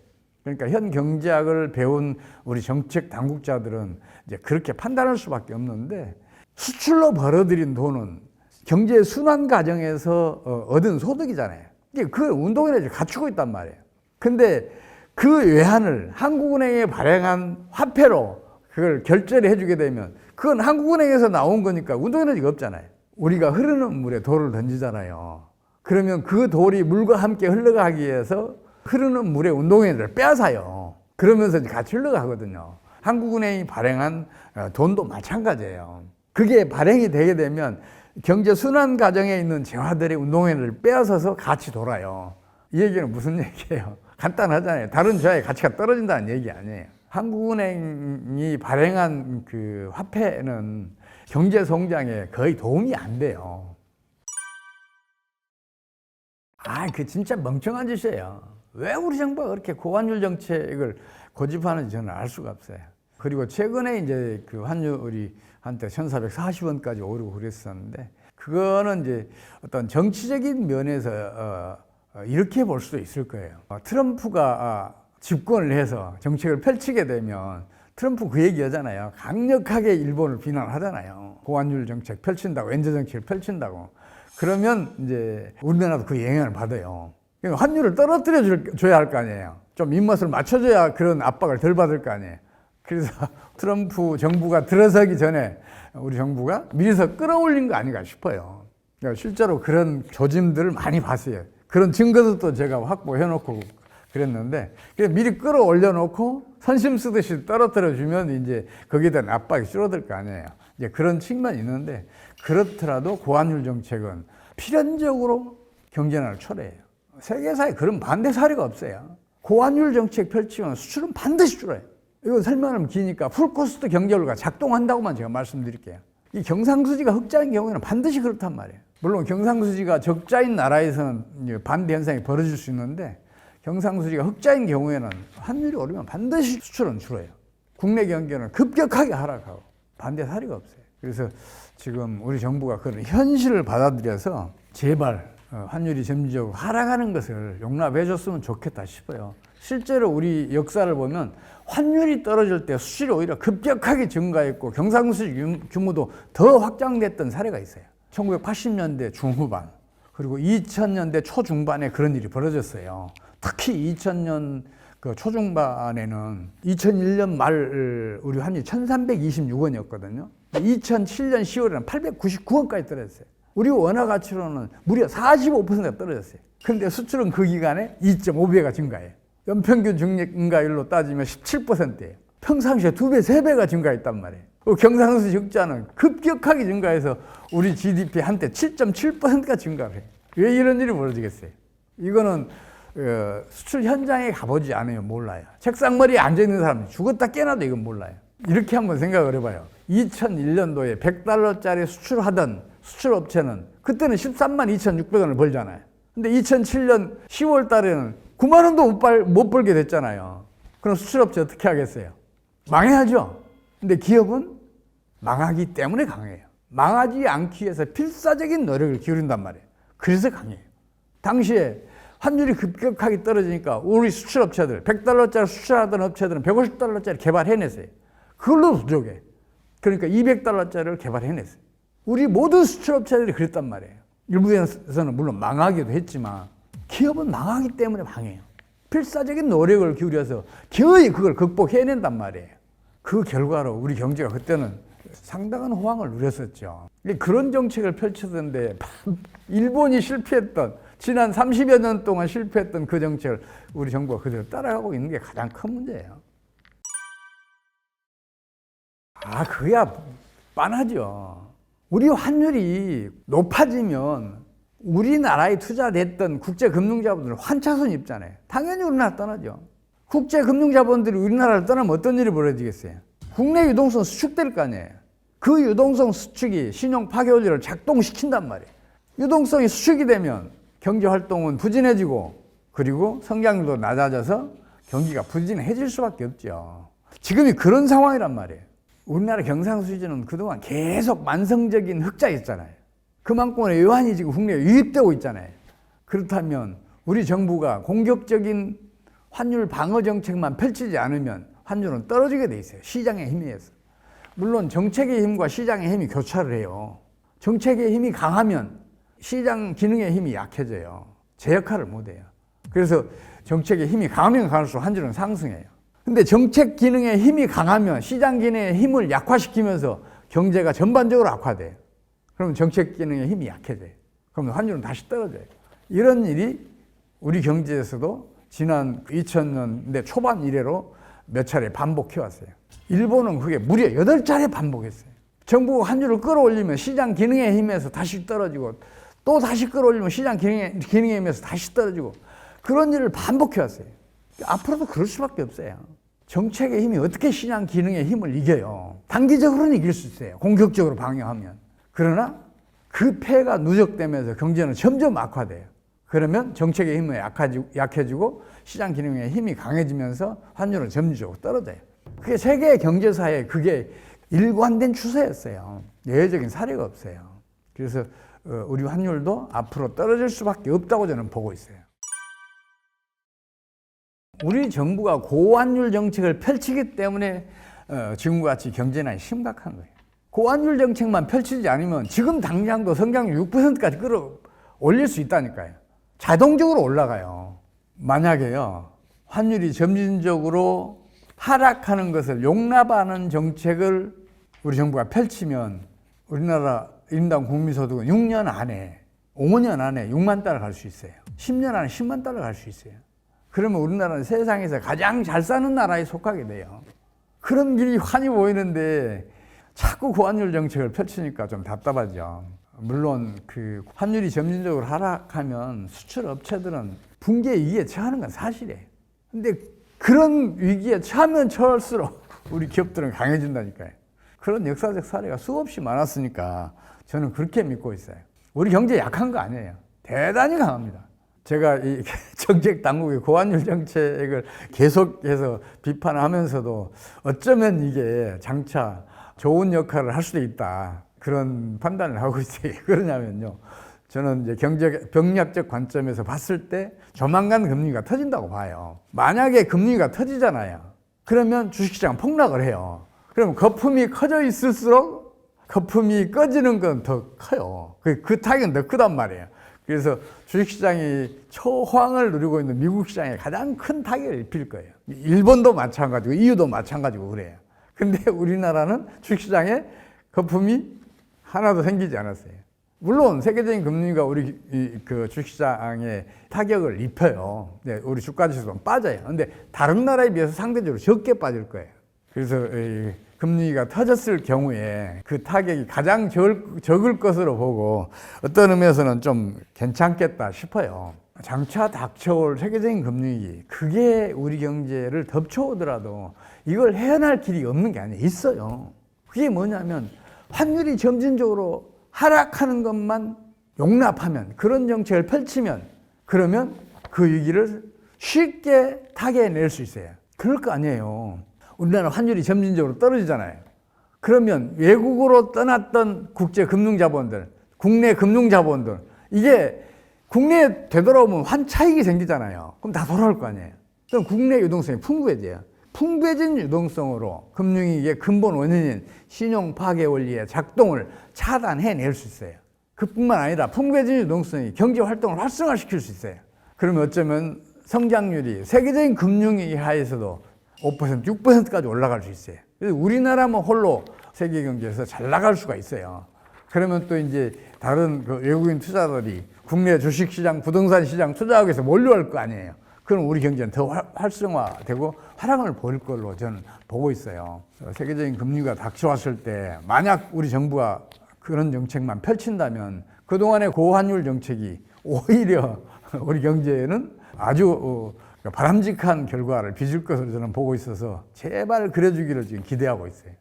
S1: 그러니까 현 경제학을 배운 우리 정책 당국자들은 이제 그렇게 판단할 수밖에 없는데 수출로 벌어들인 돈은 경제 순환 과정에서 얻은 소득이잖아요. 그 운동에너지를 갖추고 있단 말이에요. 근데 그 외환을 한국은행에 발행한 화폐로 그걸 결제를 해주게 되면 그건 한국은행에서 나온 거니까 운동에너지가 없잖아요. 우리가 흐르는 물에 돌을 던지잖아요. 그러면 그 돌이 물과 함께 흘러가기 위해서 흐르는 물에 운동에너지를 빼앗아요. 그러면서 같이 흘러가거든요. 한국은행이 발행한 돈도 마찬가지예요. 그게 발행이 되게 되면 경제 순환 과정에 있는 재화들의 운동에너지를 빼앗아서 같이 돌아요. 이 얘기는 무슨 얘기예요? 간단하잖아요. 다른 재화의 가치가 떨어진다는 얘기 아니에요. 한국은행이 발행한 그 화폐는 경제 성장에 거의 도움이 안 돼요. 그 진짜 멍청한 짓이에요. 왜 우리 정부가 그렇게 고환율 정책을 고집하는지 저는 알 수가 없어요. 그리고 최근에 이제 그 환율이 한때 1,440원까지 오르고 그랬었는데 그거는 이제 어떤 정치적인 면에서 이렇게 볼 수도 있을 거예요. 트럼프가 집권을 해서 정책을 펼치게 되면 트럼프 그 얘기 하잖아요. 강력하게 일본을 비난하잖아요. 고환율 정책 펼친다고, 엔저 정책을 펼친다고. 그러면 이제 우리나라도 그 영향을 받아요. 그러니까 환율을 떨어뜨려 줘야 할 거 아니에요. 좀 입맛을 맞춰줘야 그런 압박을 덜 받을 거 아니에요. 그래서 트럼프 정부가 들어서기 전에 우리 정부가 미리서 끌어올린 거 아닌가 싶어요. 그러니까 실제로 그런 조짐들을 많이 봤어요. 그런 증거도 제가 확보해놓고 그랬는데 미리 끌어올려놓고 선심 쓰듯이 떨어뜨려주면 이제 거기에 대한 압박이 줄어들 거 아니에요. 이제 그런 측면이 있는데 그렇더라도 고환율 정책은 필연적으로 경제난을 초래해요. 세계사에 그런 반대 사례가 없어요. 고환율 정책 펼치면 수출은 반드시 줄어요. 이거 설명하면 기니까 풀코스트 경제원리가 작동한다고만 제가 말씀드릴게요. 이 경상수지가 흑자인 경우에는 반드시 그렇단 말이에요. 물론 경상수지가 적자인 나라에서는 반대 현상이 벌어질 수 있는데 경상수지가 흑자인 경우에는 환율이 오르면 반드시 수출은 줄어요. 국내 경제는 급격하게 하락하고 반대 사례가 없어요. 그래서 지금 우리 정부가 그런 현실을 받아들여서 제발 환율이 점진적으로 하락하는 것을 용납해 줬으면 좋겠다 싶어요. 실제로 우리 역사를 보면 환율이 떨어질 때 수출이 오히려 급격하게 증가했고 경상수지 규모도 더 확장됐던 사례가 있어요. 1980년대 중후반 그리고 2000년대 초중반에 그런 일이 벌어졌어요. 특히 2000년 그 초중반에는 2001년 말 우리 환율이 1326원이었거든요. 2007년 10월에는 899원까지 떨어졌어요. 우리 원화 가치로는 무려 45%가 떨어졌어요. 그런데 수출은 그 기간에 2.5배가 증가해요. 연평균 증가율로 따지면 17%예요. 평상시에 2배, 3배가 증가했단 말이에요. 경상수지 흑자는 급격하게 증가해서 우리 GDP 한때 7.7%가 증가를 해요. 왜 이런 일이 벌어지겠어요? 이거는 수출 현장에 가보지 않아요. 몰라요. 책상머리에 앉아있는 사람이 죽었다 깨나도 이건 몰라요. 이렇게 한번 생각을 해봐요. 2001년도에 100달러짜리 수출하던 수출업체는 그때는 13만 2,600원을 벌잖아요. 근데 2007년 10월 달에는 9만 원도 못 벌게 됐잖아요. 그럼 수출업체 어떻게 하겠어요? 망해야죠. 근데 기업은 망하기 때문에 강해요. 망하지 않기 위해서 필사적인 노력을 기울인단 말이에요. 그래서 강해요. 당시에 환율이 급격하게 떨어지니까 우리 수출업체들, 100달러짜리 수출하던 업체들은 150달러짜리 개발해냈어요. 그걸로 부족해. 그러니까 200달러짜리를 개발해냈어요. 우리 모든 수출업체들이 그랬단 말이에요. 일부에서는 물론 망하기도 했지만 기업은 망하기 때문에 망해요. 필사적인 노력을 기울여서 겨우 그걸 극복해낸단 말이에요. 그 결과로 우리 경제가 그때는 상당한 호황을 누렸었죠. 그런 정책을 펼쳤는데 일본이 실패했던 지난 30여 년 동안 실패했던 그 정책을 우리 정부가 그대로 따라가고 있는 게 가장 큰 문제예요. 그야 뻔하죠. 우리 환율이 높아지면 우리나라에 투자됐던 국제금융자본들은 환차손 입잖아요. 당연히 우리나라 떠나죠. 국제금융자본들이 우리나라를 떠나면 어떤 일이 벌어지겠어요? 국내 유동성 수축될 거 아니에요. 그 유동성 수축이 신용 파괴원리를 작동시킨단 말이에요. 유동성이 수축이 되면 경제활동은 부진해지고 그리고 성장률도 낮아져서 경기가 부진해질 수밖에 없죠. 지금이 그런 상황이란 말이에요. 우리나라 경상수지는 그동안 계속 만성적인 흑자였잖아요. 그만큼의 외환이 지금 국내에 유입되고 있잖아요. 그렇다면 우리 정부가 공격적인 환율 방어 정책만 펼치지 않으면 환율은 떨어지게 돼 있어요. 시장의 힘에 의해서. 물론 정책의 힘과 시장의 힘이 교차를 해요. 정책의 힘이 강하면 시장 기능의 힘이 약해져요. 제 역할을 못 해요. 그래서 정책의 힘이 강하면 강할수록 환율은 상승해요. 근데 정책 기능의 힘이 강하면 시장 기능의 힘을 약화시키면서 경제가 전반적으로 악화돼요. 그러면 정책 기능의 힘이 약해져요. 그러면 환율은 다시 떨어져요. 이런 일이 우리 경제에서도 지난 2000년대 초반 이래로 몇 차례 반복해왔어요. 일본은 그게 무려 8차례 반복했어요. 정부가 환율을 끌어올리면 시장 기능의 힘에서 다시 떨어지고 또 다시 끌어올리면 시장 기능의 힘에서 다시 떨어지고 그런 일을 반복해왔어요. 앞으로도 그럴 수밖에 없어요. 정책의 힘이 어떻게 시장 기능의 힘을 이겨요? 단기적으로는 이길 수 있어요. 공격적으로 방어하면. 그러나 그 폐해가 누적되면서 경제는 점점 악화돼요. 그러면 정책의 힘은 약해지고 시장 기능의 힘이 강해지면서 환율은 점진적으로 떨어져요. 그게 세계 경제사에 그게 일관된 추세였어요. 예외적인 사례가 없어요. 그래서 우리 환율도 앞으로 떨어질 수밖에 없다고 저는 보고 있어요. 우리 정부가 고환율 정책을 펼치기 때문에 지금과 같이 경제난이 심각한 거예요. 고환율 정책만 펼치지 않으면 지금 당장도 성장률 6%까지 끌어올릴 수 있다니까요. 자동적으로 올라가요. 만약에요, 환율이 점진적으로 하락하는 것을 용납하는 정책을 우리 정부가 펼치면 우리나라 1인당 국민소득은 6년 안에, 5년 안에 6만 달러 갈 수 있어요. 10년 안에 10만 달러 갈 수 있어요. 그러면 우리나라는 세상에서 가장 잘 사는 나라에 속하게 돼요. 그런 길이 환히 보이는데 자꾸 고환율 정책을 펼치니까 좀 답답하죠. 물론 그 환율이 점진적으로 하락하면 수출 업체들은 붕괴 위기에 처하는 건 사실이에요. 근데 그런 위기에 처하면 처할수록 우리 기업들은 강해진다니까요. 그런 역사적 사례가 수없이 많았으니까 저는 그렇게 믿고 있어요. 우리 경제 약한 거 아니에요. 대단히 강합니다. 제가 이 정책 당국의 고환율 정책을 계속해서 비판하면서도 어쩌면 이게 장차 좋은 역할을 할 수도 있다. 그런 판단을 하고 있어요. 그러냐면요. 저는 이제 병략적 관점에서 봤을 때 조만간 금리가 터진다고 봐요. 만약에 금리가 터지잖아요. 그러면 주식시장 폭락을 해요. 그럼 거품이 커져 있을수록 거품이 꺼지는 건 더 커요. 그 타격은 더 크단 말이에요. 그래서 주식시장이 초황을 누리고 있는 미국 시장에 가장 큰 타격을 입힐 거예요. 일본도 마찬가지고 EU도 마찬가지고 그래요. 근데 우리나라는 주식시장에 거품이 하나도 생기지 않았어요. 물론 세계적인 금리가 우리 그 주식시장에 타격을 입혀요. 네, 우리 주가지수도 빠져요. 근데 다른 나라에 비해서 상대적으로 적게 빠질 거예요. 그래서 금리가 터졌을 경우에 그 타격이 가장 적을 것으로 보고 어떤 의미에서는 좀 괜찮겠다 싶어요. 장차 닥쳐올 세계적인 금리위기, 그게 우리 경제를 덮쳐오더라도 이걸 헤어날 길이 없는 게 아니에요. 있어요. 그게 뭐냐면 환율이 점진적으로 하락하는 것만 용납하면, 그런 정책을 펼치면, 그러면 그 위기를 쉽게 타개낼 수 있어요. 그럴 거 아니에요. 우리나라 환율이 점진적으로 떨어지잖아요. 그러면 외국으로 떠났던 국제 금융자본들, 국내 금융자본들, 이게 국내에 되돌아오면 환차익이 생기잖아요. 그럼 다 돌아올 거 아니에요. 그럼 국내 유동성이 풍부해져요. 풍부해진 유동성으로 금융위기의 근본 원인인 신용 파괴 원리의 작동을 차단해낼 수 있어요. 그뿐만 아니라 풍부해진 유동성이 경제 활동을 활성화시킬 수 있어요. 그러면 어쩌면 성장률이 세계적인 금융위기 하에서도 5%, 6%까지 올라갈 수 있어요. 그래서 우리나라만 홀로 세계 경제에서 잘 나갈 수가 있어요. 그러면 또 이제 다른 그 외국인 투자들이 국내 주식시장, 부동산 시장 투자하기 위해서 몰려올 거 아니에요. 그럼 우리 경제는 더 활성화되고 화랑을 보일 걸로 저는 보고 있어요. 세계적인 금리가 닥쳐왔을 때 만약 우리 정부가 그런 정책만 펼친다면 그동안의 고환율 정책이 오히려 우리 경제에는 아주 바람직한 결과를 빚을 것으로 저는 보고 있어서 제발 그래주기를 지금 기대하고 있어요.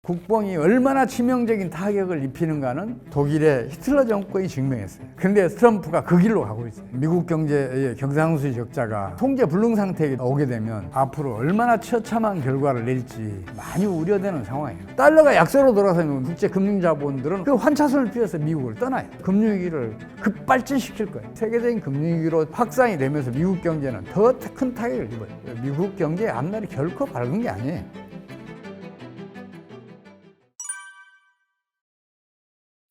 S1: 국뽕이 얼마나 치명적인 타격을 입히는가는 독일의 히틀러 정권이 증명했어요. 그런데 트럼프가 그 길로 가고 있어요. 미국 경제의 경상수지 적자가 통제 불능 상태에 오게 되면 앞으로 얼마나 처참한 결과를 낼지 많이 우려되는 상황이에요. 달러가 약세로 돌아서면 국제 금융자본들은 그 환차선을 피해서 미국을 떠나요. 금융위기를 급발진시킬 거예요. 세계적인 금융위기로 확산이 되면서 미국 경제는 더 큰 타격을 입어요. 미국 경제의 앞날이 결코 밝은 게 아니에요.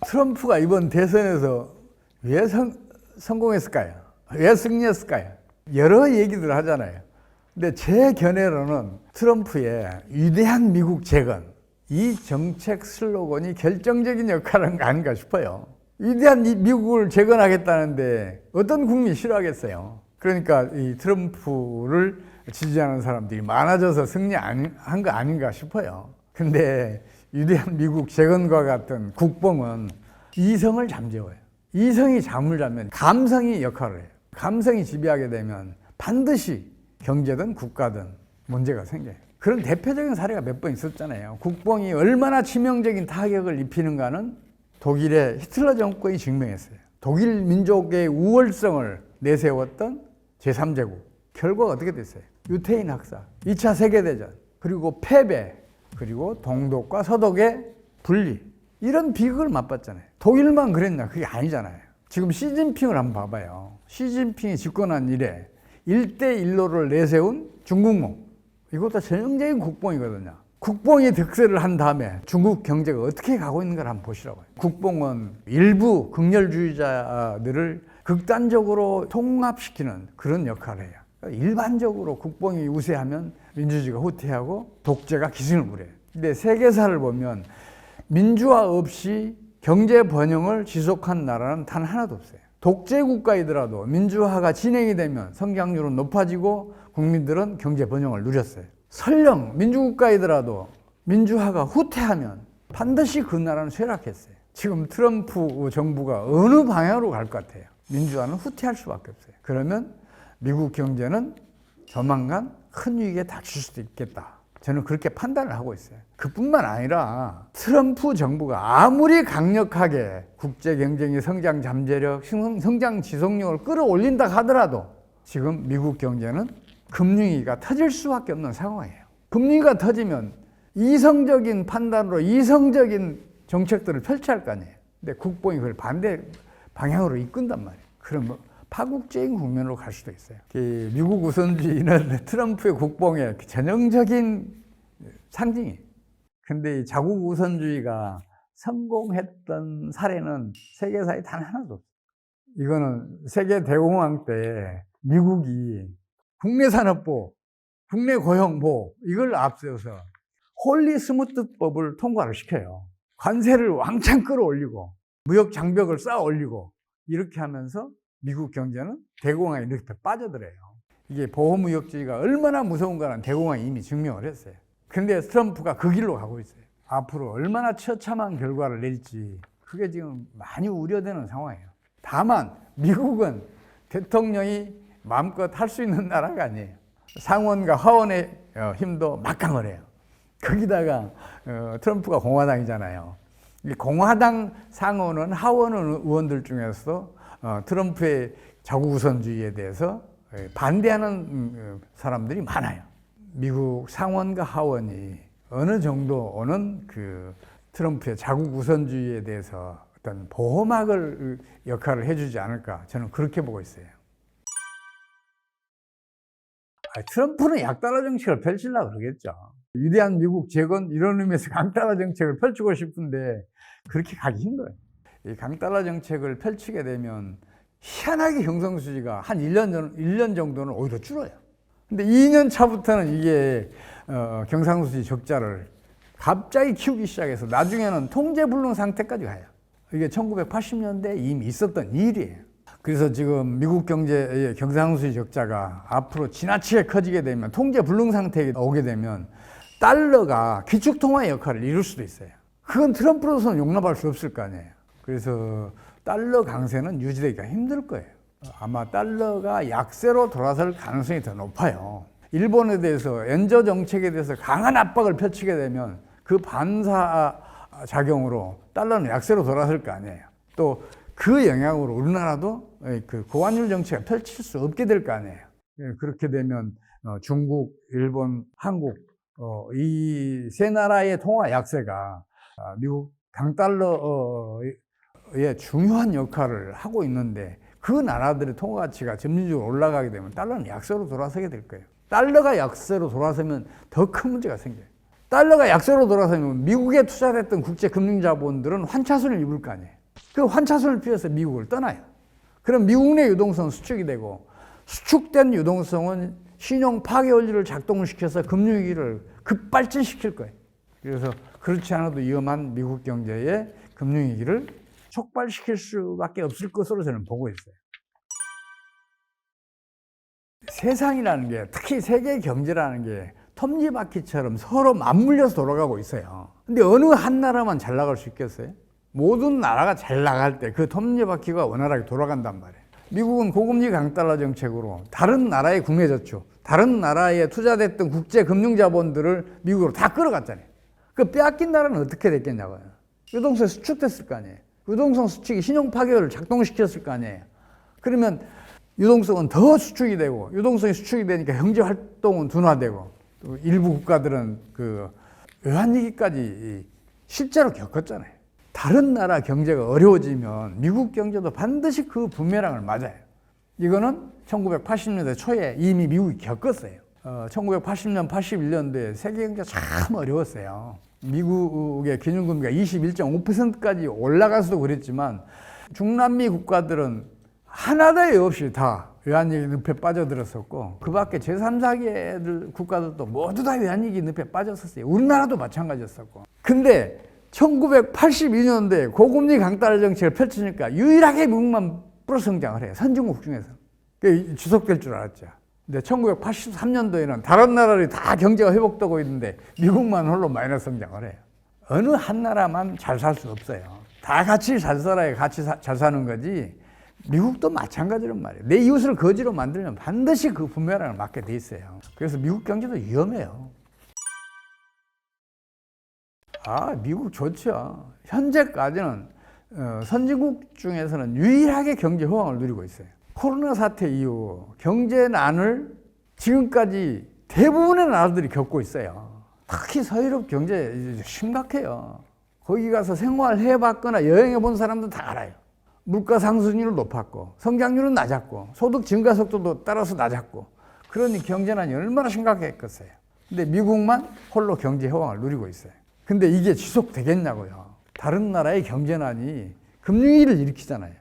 S1: 트럼프가 이번 대선에서 왜 성공했을까요? 왜 승리했을까요? 여러 얘기들 하잖아요. 근데 제 견해로는 트럼프의 위대한 미국 재건, 이 정책 슬로건이 결정적인 역할을 아닌가 싶어요. 위대한 미국을 재건하겠다는데 어떤 국민이 싫어하겠어요? 그러니까 이 트럼프를 지지하는 사람들이 많아져서 승리한 거 아닌가 싶어요. 근데 위대한 미국 재건과 같은 국뽕은 이성을 잠재워요. 이성이 잠을 자면 감성이 역할을 해요. 감성이 지배하게 되면 반드시 경제든 국가든 문제가 생겨요. 그런 대표적인 사례가 몇 번 있었잖아요. 국뽕이 얼마나 치명적인 타격을 입히는가는 독일의 히틀러 정권이 증명했어요. 독일 민족의 우월성을 내세웠던 제3제국. 결과가 어떻게 됐어요? 유태인 학살, 2차 세계대전, 그리고 패배, 그리고 동독과 서독의 분리, 이런 비극을 맛봤잖아요. 독일만 그랬나? 그게 아니잖아요. 지금 시진핑을 한번 봐봐요. 시진핑이 집권한 이래 1대1로를 내세운 중국몽, 이것도 전형적인 국뽕이거든요. 국뽕이 득세를 한 다음에 중국 경제가 어떻게 가고 있는가 한번 보시라고요. 국뽕은 일부 극렬주의자들을 극단적으로 통합시키는 그런 역할을 해요. 일반적으로 국뽕이 우세하면 민주주의가 후퇴하고 독재가 기승을 부려요. 근데 세계사를 보면 민주화 없이 경제 번영을 지속한 나라는 단 하나도 없어요. 독재 국가이더라도 민주화가 진행이 되면 성장률은 높아지고 국민들은 경제 번영을 누렸어요. 설령 민주국가이더라도 민주화가 후퇴하면 반드시 그 나라는 쇠락했어요. 지금 트럼프 정부가 어느 방향으로 갈 것 같아요? 민주화는 후퇴할 수밖에 없어요. 그러면 미국 경제는 조만간 큰 위기에 닥칠 수도 있겠다. 저는 그렇게 판단을 하고 있어요. 그뿐만 아니라 트럼프 정부가 아무리 강력하게 국제 경쟁의 성장 잠재력, 성장 지속력을 끌어올린다 하더라도 지금 미국 경제는 금융위기가 터질 수밖에 없는 상황이에요. 금융위기가 터지면 이성적인 판단으로 이성적인 정책들을 펼쳐야 할 거 아니에요. 근데 국뽕이 그걸 반대 방향으로 이끈단 말이에요. 그럼 뭐 파국적인 국면으로 갈 수도 있어요. 미국 우선주의는 트럼프의 국뽕의 전형적인 상징이에요. 근데 이 자국 우선주의가 성공했던 사례는 세계사에 단 하나도 없어요. 이거는 세계 대공황 때 미국이 국내 산업부, 국내 고용보 이걸 앞세워서 홀리 스무트법을 통과를 시켜요. 관세를 왕창 끌어올리고 무역 장벽을 쌓아 올리고 이렇게 하면서 미국 경제는 대공황에 이렇게 빠져들어요. 이게 보호무역주의가 얼마나 무서운가는 대공황이 이미 증명을 했어요. 근데 트럼프가 그 길로 가고 있어요. 앞으로 얼마나 처참한 결과를 낼지 그게 지금 많이 우려되는 상황이에요. 다만 미국은 대통령이 마음껏 할 수 있는 나라가 아니에요. 상원과 하원의 힘도 막강을 해요. 거기다가 트럼프가 공화당이잖아요. 이 공화당 상원은 하원 의원들 중에서 트럼프의 자국 우선주의에 대해서 반대하는 사람들이 많아요. 미국 상원과 하원이 어느 정도는 그 트럼프의 자국 우선주의에 대해서 어떤 보호막을 역할을 해주지 않을까 저는 그렇게 보고 있어요. 트럼프는 약달러 정책을 펼치려고 그러겠죠. 위대한 미국 재건 이런 의미에서 강달러 정책을 펼치고 싶은데 그렇게 가기 힘들어요. 이 강달러 정책을 펼치게 되면 희한하게 경상수지가 한 1년 정도는 오히려 줄어요. 근데 2년 차부터는 이게 경상수지 적자를 갑자기 키우기 시작해서 나중에는 통제불능 상태까지 가요. 이게 1980년대에 이미 있었던 일이에요. 그래서 지금 미국 경제의 경상수지 적자가 앞으로 지나치게 커지게 되면 통제불능 상태에 오게 되면 달러가 기축통화의 역할을 이룰 수도 있어요. 그건 트럼프로서는 용납할 수 없을 거 아니에요. 그래서 달러 강세는 유지되기가 힘들 거예요. 아마 달러가 약세로 돌아설 가능성이 더 높아요. 일본에 대해서 엔저 정책에 대해서 강한 압박을 펼치게 되면 그 반사 작용으로 달러는 약세로 돌아설 거 아니에요. 또 그 영향으로 우리나라도 그 고환율 정책을 펼칠 수 없게 될 거 아니에요. 그렇게 되면 중국, 일본, 한국 이 세 나라의 통화 약세가 미국 강달러의 중요한 역할을 하고 있는데 그 나라들의 통화 가치가 점진적으로 올라가게 되면 달러는 약세로 돌아서게 될 거예요. 달러가 약세로 돌아서면 더 큰 문제가 생겨요. 달러가 약세로 돌아서면 미국에 투자됐던 국제 금융자본들은 환차손을 입을 거 아니에요. 그 환차손을 피해서 미국을 떠나요. 그럼 미국 내 유동성은 수축이 되고 수축된 유동성은 신용 파괴 원리를 작동시켜서 금융위기를 급발진시킬 거예요. 그래서 그렇지 않아도 위험한 미국 경제의 금융위기를 촉발시킬 수밖에 없을 것으로 저는 보고 있어요. 세상이라는 게, 특히 세계 경제라는 게 톱니바퀴처럼 서로 맞물려서 돌아가고 있어요. 근데 어느 한 나라만 잘 나갈 수 있겠어요? 모든 나라가 잘 나갈 때 그 톱니바퀴가 원활하게 돌아간단 말이에요. 미국은 고금리 강달러 정책으로 다른 나라의 국내 저축, 다른 나라에 투자됐던 국제 금융자본들을 미국으로 다 끌어갔잖아요. 그 빼앗긴 나라는 어떻게 됐겠냐고요. 유동성이 수축됐을 거 아니에요. 유동성 수축이 신용 파괴를 작동시켰을 거 아니에요. 그러면 유동성은 더 수축이 되고, 유동성이 수축이 되니까 경제 활동은 둔화되고, 또 일부 국가들은 그 외환위기까지 실제로 겪었잖아요. 다른 나라 경제가 어려워지면 미국 경제도 반드시 그 부메랑을 맞아요. 이거는 1980년대 초에 이미 미국이 겪었어요. 1980년, 81년도에 세계 경제가 참 어려웠어요. 미국의 기준금리가 21.5%까지 올라가서도 그랬지만 중남미 국가들은 하나도 없이 다 외환위기 늪에 빠져들었었고 그 밖에 제3, 4계 국가들도 모두 다 외환위기 늪에 빠졌었어요. 우리나라도 마찬가지였었고. 근데 1982년도에 고금리 강달러 정책을 펼치니까 유일하게 미국만 플러스 성장을 해요. 선진국 중에서. 그게 지속될 줄 알았죠. 근데 1983년도에는 다른 나라들이 다 경제가 회복되고 있는데 미국만 홀로 마이너스 성장을 해요. 어느 한 나라만 잘 살 수 없어요. 다 같이 잘 살아야 같이 잘 사는 거지. 미국도 마찬가지란 말이에요. 내 이웃을 거지로 만들면 반드시 그 부메랑을 맞게 돼 있어요. 그래서 미국 경제도 위험해요. 미국 좋죠. 현재까지는 선진국 중에서는 유일하게 경제 호황을 누리고 있어요. 코로나 사태 이후 경제난을 지금까지 대부분의 나라들이 겪고 있어요. 특히 서유럽 경제 심각해요. 거기 가서 생활해봤거나 여행해 본 사람들 다 알아요. 물가 상승률은 높았고 성장률은 낮았고 소득 증가 속도도 따라서 낮았고, 그러니 경제난이 얼마나 심각했겠어요. 근데 미국만 홀로 경제 호황을 누리고 있어요. 근데 이게 지속되겠냐고요. 다른 나라의 경제난이 금융위기를 일으키잖아요.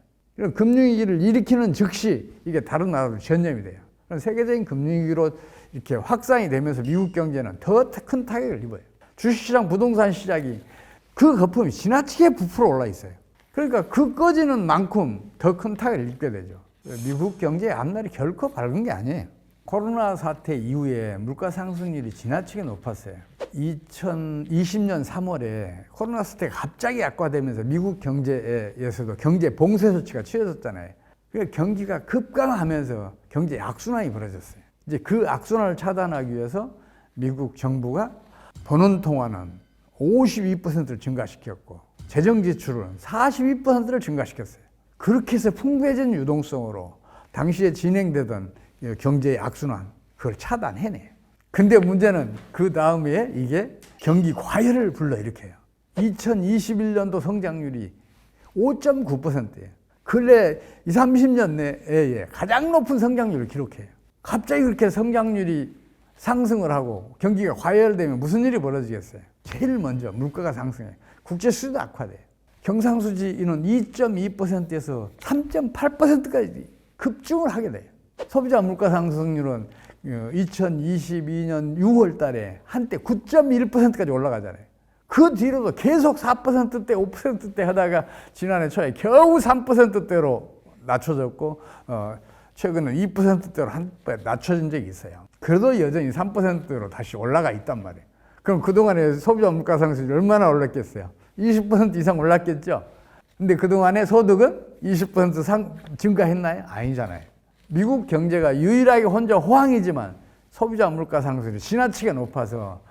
S1: 금융위기를 일으키는 즉시 이게 다른 나라로 전염이 돼요. 세계적인 금융위기로 이렇게 확산이 되면서 미국 경제는 더 큰 타격을 입어요. 주식시장, 부동산 시장이 그 거품이 지나치게 부풀어 올라 있어요. 그러니까 그 꺼지는 만큼 더 큰 타격을 입게 되죠. 미국 경제의 앞날이 결코 밝은 게 아니에요. 코로나 사태 이후에 물가 상승률이 지나치게 높았어요. 2020년 3월에 코로나 사태가 갑자기 악화되면서 미국 경제에서도 경제 봉쇄 조치가 취해졌잖아요. 그러니까 경기가 급강하면서 경제 악순환이 벌어졌어요. 이제 그 악순환을 차단하기 위해서 미국 정부가 버는 통화는 52%를 증가시켰고 재정 지출은 42%를 증가시켰어요. 그렇게 해서 풍부해진 유동성으로 당시에 진행되던 경제의 악순환, 그걸 차단해내요. 근데 문제는 그 다음에 이게 경기 과열을 불러일으켜요. 2021년도 성장률이 5.9%예요. 근래 20, 30년 내에 가장 높은 성장률을 기록해요. 갑자기 그렇게 성장률이 상승을 하고 경기가 과열되면 무슨 일이 벌어지겠어요? 제일 먼저 물가가 상승해요. 국제 수지도 악화돼요. 경상수지는 2.2%에서 3.8%까지 급증을 하게 돼요. 소비자 물가 상승률은 2022년 6월 달에 한때 9.1%까지 올라가잖아요. 그 뒤로도 계속 4%대, 5%대 하다가 지난해 초에 겨우 3%대로 낮춰졌고, 최근에 2%대로 한 배 낮춰진 적이 있어요. 그래도 여전히 3%대로 다시 올라가 있단 말이에요. 그럼 그동안에 소비자 물가 상승률이 얼마나 올랐겠어요? 20% 이상 올랐겠죠? 근데 그동안에 소득은 20% 증가했나요? 아니잖아요. 미국 경제가 유일하게 혼자 호황이지만 소비자 물가 상승률이 지나치게 높아서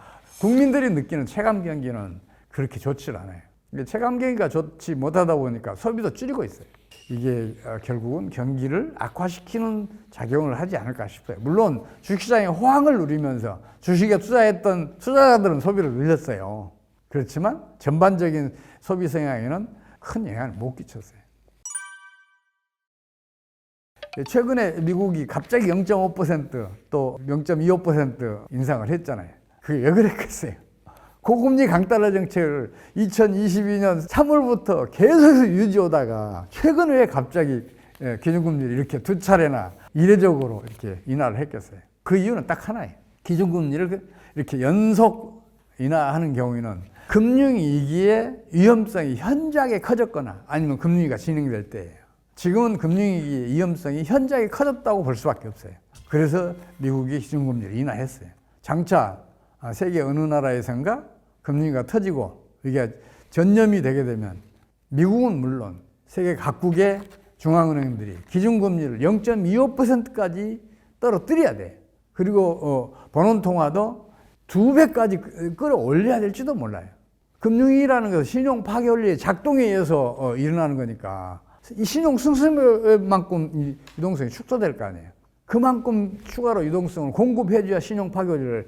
S1: 국민들이 느끼는 체감 경기는 그렇게 좋지 않아요. 체감 경기가 좋지 못하다 보니까 소비도 줄이고 있어요. 이게 결국은 경기를 악화시키는 작용을 하지 않을까 싶어요. 물론 주식시장의 호황을 누리면서 주식에 투자했던 투자자들은 소비를 늘렸어요. 그렇지만 전반적인 소비 성향에는 큰 영향을 못 끼쳤어요. 최근에 미국이 갑자기 0.5% 또 0.25% 인상을 했잖아요. 그게 왜 그랬겠어요? 고금리 강달러 정책을 2022년 3월부터 계속해서 유지하다가 최근 왜 갑자기 기준금리를 이렇게 두 차례나 이례적으로 이렇게 인하를 했겠어요? 그 이유는 딱 하나예요. 기준금리를 이렇게 연속 인하하는 경우에는 금융위기의 위험성이 현저하게 커졌거나 아니면 금융위기가 진행될 때예요. 지금은 금융위기의 위험성이 현저하게 커졌다고 볼 수밖에 없어요. 그래서 미국이 기준금리를 인하했어요. 장차 세계 어느 나라에선가 금융위기가 터지고 이게 전염이 되게 되면 미국은 물론 세계 각국의 중앙은행들이 기준금리를 0.25%까지 떨어뜨려야 돼요. 그리고 번원통화도 2배까지 끌어올려야 될지도 몰라요. 금융위기라는 것은 신용 파괴원리의 작동에 의해서 일어나는 거니까 이 신용 승승만큼 유동성이 축소될 거 아니에요. 그만큼 추가로 유동성을 공급해줘야 신용 파괴원리를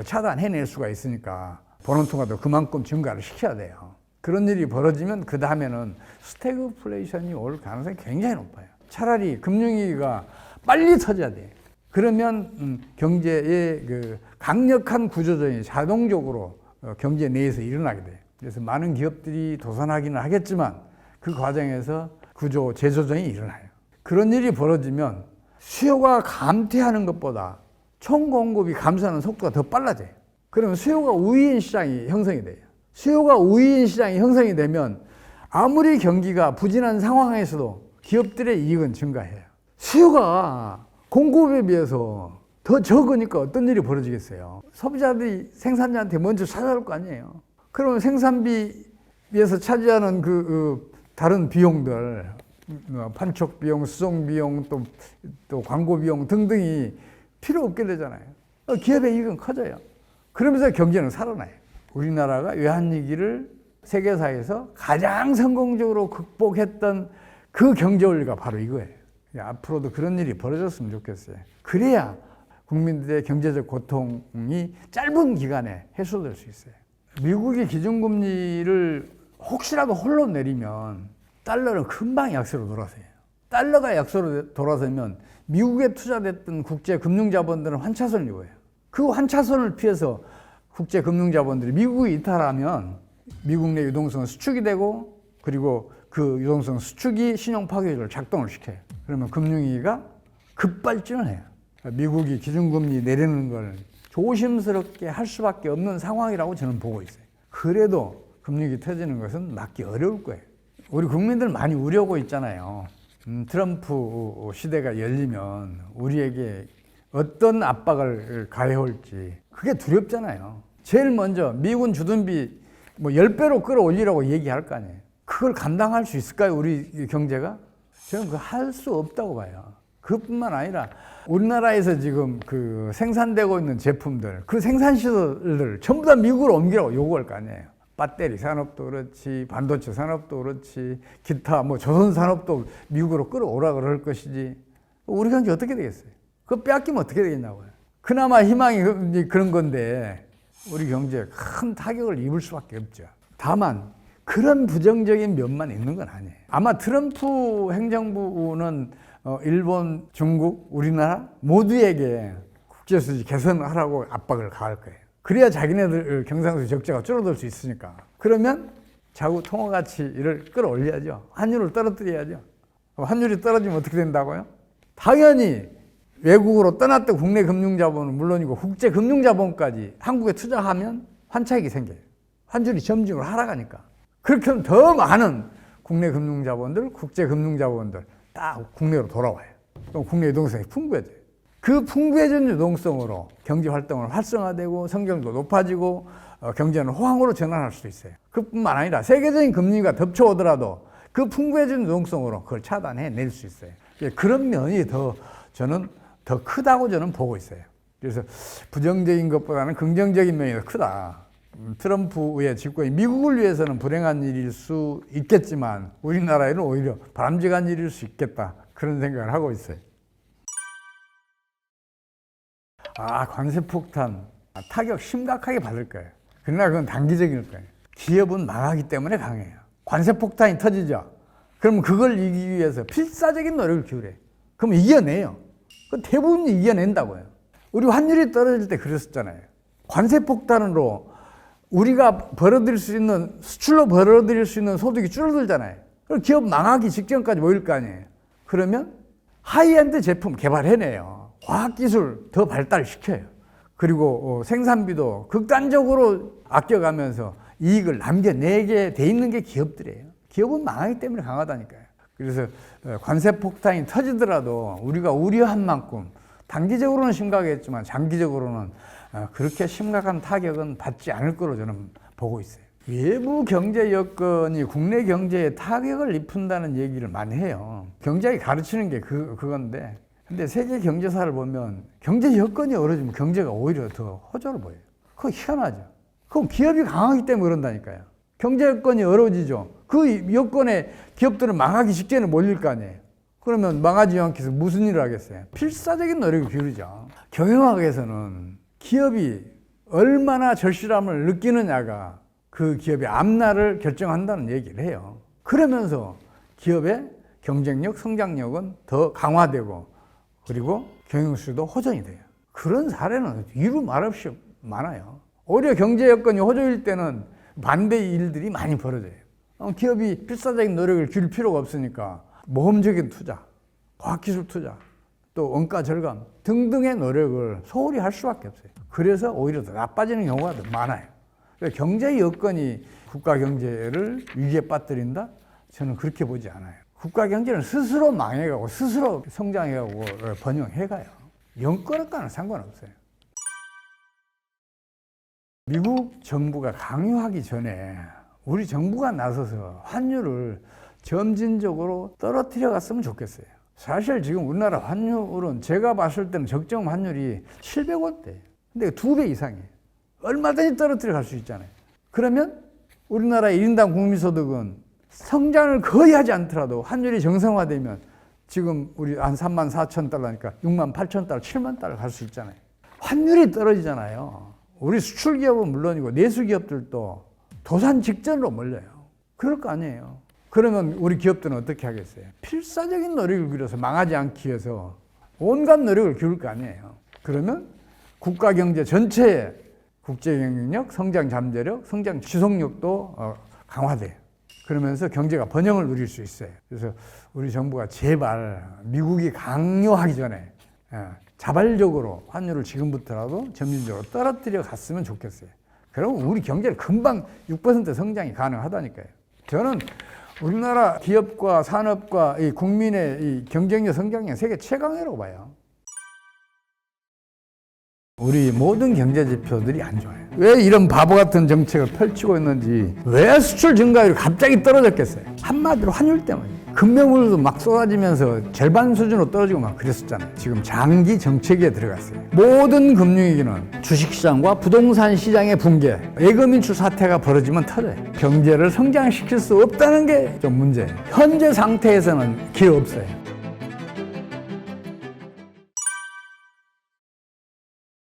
S1: 차단해낼 수가 있으니까 번원통화도 그만큼 증가를 시켜야 돼요. 그런 일이 벌어지면 그 다음에는 스태그플레이션이 올 가능성이 굉장히 높아요. 차라리 금융위기가 빨리 터져야 돼요. 그러면 경제의 그 강력한 구조조정이 자동적으로 경제 내에서 일어나게 돼요. 그래서 많은 기업들이 도산하기는 하겠지만 그 과정에서 구조 재조정이 일어나요. 그런 일이 벌어지면 수요가 감퇴하는 것보다 총 공급이 감소하는 속도가 더 빨라져요. 그러면 수요가 우위인 시장이 형성이 돼요. 수요가 우위인 시장이 형성이 되면 아무리 경기가 부진한 상황에서도 기업들의 이익은 증가해요. 수요가 공급에 비해서 더 적으니까 어떤 일이 벌어지겠어요? 소비자들이 생산자한테 먼저 찾아올 거 아니에요. 그러면 생산비에서 차지하는 다른 비용들, 판촉 비용, 수송 비용, 또 광고 비용 등등이 필요 없게 되잖아요. 기업의 이익은 커져요. 그러면서 경제는 살아나요. 우리나라가 외환위기를 세계사에서 가장 성공적으로 극복했던 그 경제원리가 바로 이거예요. 앞으로도 그런 일이 벌어졌으면 좋겠어요. 그래야 국민들의 경제적 고통이 짧은 기간에 해소될 수 있어요. 미국이 기준금리를 혹시라도 홀로 내리면 달러는 금방 약세로 돌아서요. 달러가 약세로 돌아서면 미국에 투자됐던 국제금융자본들은 환차선을 입어요. 그 환차선을 피해서 국제금융자본들이 미국이 이탈하면 미국 내 유동성은 수축이 되고 그리고 그 유동성 수축이 신용 파괴를 작동을 시켜요. 그러면 금융위기가 급발진을 해요. 미국이 기준금리 내리는 걸 조심스럽게 할 수밖에 없는 상황이라고 저는 보고 있어요. 그래도 금융위기 터지는 것은 막기 어려울 거예요. 우리 국민들 많이 우려하고 있잖아요. 트럼프 시대가 열리면 우리에게 어떤 압박을 가해올지 그게 두렵잖아요. 제일 먼저 미군 주둔비 10배로 끌어올리라고 얘기할 거 아니에요. 그걸 감당할 수 있을까요? 우리 경제가? 저는 그거 할 수 없다고 봐요. 그뿐만 아니라 우리나라에서 지금 그 생산되고 있는 제품들, 그 생산시설들 전부 다 미국으로 옮기라고 요구할 거 아니에요. 배터리 산업도 그렇지, 반도체 산업도 그렇지, 기타 조선 산업도 미국으로 끌어오라 그럴 것이지. 우리 경제 어떻게 되겠어요? 그거 빼앗기면 어떻게 되겠냐고요. 그나마 희망이 그런 건데 우리 경제에 큰 타격을 입을 수밖에 없죠. 다만 그런 부정적인 면만 있는 건 아니에요. 아마 트럼프 행정부는 일본, 중국, 우리나라 모두에게 국제수지 개선하라고 압박을 가할 거예요. 그래야 자기네들 경상수지 적자가 줄어들 수 있으니까. 그러면 자국 통화 가치를 끌어올려야죠. 환율을 떨어뜨려야죠. 환율이 떨어지면 어떻게 된다고요? 당연히 외국으로 떠났던 국내 금융자본은 물론이고 국제 금융자본까지 한국에 투자하면 환차익이 생겨요. 환율이 점진으로 하락하니까. 그렇게 하면 더 많은 국내 금융자본들, 국제 금융자본들 딱 국내로 돌아와요. 그럼 국내 유동성이 풍부해져요. 그 풍부해진 유동성으로 경제 활동을 활성화되고 성장도 높아지고 경제는 호황으로 전환할 수 있어요. 그뿐만 아니라 세계적인 금리가 덮쳐오더라도 그 풍부해진 유동성으로 그걸 차단해낼 수 있어요. 그런 면이 저는 더 크다고 저는 보고 있어요. 그래서 부정적인 것보다는 긍정적인 면이 더 크다. 트럼프의 집권이 미국을 위해서는 불행한 일일 수 있겠지만 우리나라에는 오히려 바람직한 일일 수 있겠다. 그런 생각을 하고 있어요. 관세 폭탄 타격 심각하게 받을 거예요. 그러나 그건 단기적일 거예요. 기업은 망하기 때문에 강해요. 관세 폭탄이 터지죠. 그러면 그걸 이기기 위해서 필사적인 노력을 기울여요. 그럼 이겨내요. 대부분 이겨낸다고요. 우리 환율이 떨어질 때 그랬었잖아요. 관세 폭탄으로 우리가 벌어들일 수 있는, 수출로 벌어들일 수 있는 소득이 줄어들잖아요. 그럼 기업 망하기 직전까지 모일 거 아니에요. 그러면 하이엔드 제품 개발해내요. 과학기술 더 발달시켜요. 그리고 생산비도 극단적으로 아껴가면서 이익을 남겨내게 돼 있는 게 기업들이에요. 기업은 망하기 때문에 강하다니까요. 그래서 관세 폭탄이 터지더라도 우리가 우려한 만큼 단기적으로는 심각했지만 장기적으로는 그렇게 심각한 타격은 받지 않을 거로 저는 보고 있어요. 외부 경제 여건이 국내 경제에 타격을 입힌다는 얘기를 많이 해요. 경제학이 가르치는 게 그건데, 근데 세계 경제사를 보면 경제 여건이 어려지면 경제가 오히려 더 호조로 보여요. 그거 희한하죠. 그럼 기업이 강하기 때문에 그런다니까요. 경제 여건이 어려워지죠. 그 여건에 기업들은 망하기 직전에 몰릴 거 아니에요. 그러면 망하지 않기 위해서 무슨 일을 하겠어요? 필사적인 노력을 기울이죠. 경영학에서는 기업이 얼마나 절실함을 느끼느냐가 그 기업의 앞날을 결정한다는 얘기를 해요. 그러면서 기업의 경쟁력, 성장력은 더 강화되고 그리고 경영수도 호전이 돼요. 그런 사례는 이루 말없이 많아요. 오히려 경제 여건이 호조일 때는 반대의 일들이 많이 벌어져요. 기업이 필사적인 노력을 기울일 필요가 없으니까 모험적인 투자, 과학기술 투자, 또 원가 절감 등등의 노력을 소홀히 할 수밖에 없어요. 그래서 오히려 더 나빠지는 경우가 더 많아요. 경제 여건이 국가 경제를 위기에 빠뜨린다? 저는 그렇게 보지 않아요. 국가 경제는 스스로 망해가고 스스로 성장해가고 번영해가요. 여건과는 상관없어요. 미국 정부가 강요하기 전에 우리 정부가 나서서 환율을 점진적으로 떨어뜨려 갔으면 좋겠어요. 사실 지금 우리나라 환율은 제가 봤을 때는 적정 환율이 700원대예요. 근데 2배 이상이에요. 얼마든지 떨어뜨려 갈 수 있잖아요. 그러면 우리나라 1인당 국민소득은 성장을 거의 하지 않더라도 환율이 정상화되면 지금 우리 한 3만 4천 달러니까 6만 8천 달러, 7만 달러 갈 수 있잖아요. 환율이 떨어지잖아요. 우리 수출기업은 물론이고 내수기업들도 도산 직전으로 몰려요. 그럴 거 아니에요. 그러면 우리 기업들은 어떻게 하겠어요? 필사적인 노력을 기울여서 망하지 않기 위해서 온갖 노력을 기울 거 아니에요. 그러면 국가 경제 전체의 국제 경쟁력, 성장 잠재력, 성장 지속력도 강화돼요. 그러면서 경제가 번영을 누릴 수 있어요. 그래서 우리 정부가 제발 미국이 강요하기 전에 자발적으로 환율을 지금부터라도 점진적으로 떨어뜨려 갔으면 좋겠어요. 그러면 우리 경제를 금방 6% 성장이 가능하다니까요. 저는 우리나라 기업과 산업과 이 국민의 이 경쟁력 성장력 세계 최강이라고 봐요. 우리 모든 경제 지표들이 안 좋아요. 왜 이런 바보 같은 정책을 펼치고 있는지, 왜 수출 증가율이 갑자기 떨어졌겠어요? 한마디로 환율 때문이에요. 금매물도 막 쏟아지면서 절반 수준으로 떨어지고 막 그랬었잖아요. 지금 장기 정책에 들어갔어요. 모든 금융위기는 주식시장과 부동산 시장의 붕괴, 예금 인출 사태가 벌어지면 터져요. 경제를 성장시킬 수 없다는 게 좀 문제예요. 현재 상태에서는 길 없어요.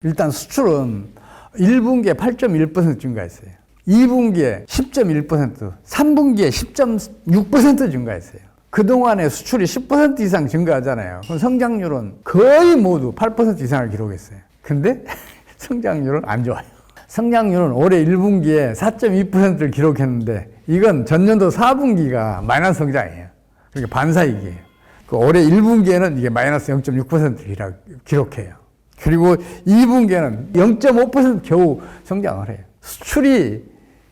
S1: 일단 수출은 1분기에 8.1% 증가했어요. 2분기에 10.1%, 3분기에 10.6% 증가했어요. 그동안에 수출이 10% 이상 증가하잖아요. 그럼 성장률은 거의 모두 8% 이상을 기록했어요. 근데 성장률은 안 좋아요. 성장률은 올해 1분기에 4.2%를 기록했는데 이건 전년도 4분기가 마이너스 성장이에요. 그러니까 반사이기예요. 올해 1분기에는 이게 마이너스 0.6%를 기록해요. 그리고 2분기에는 0.5% 겨우 성장을 해요. 수출이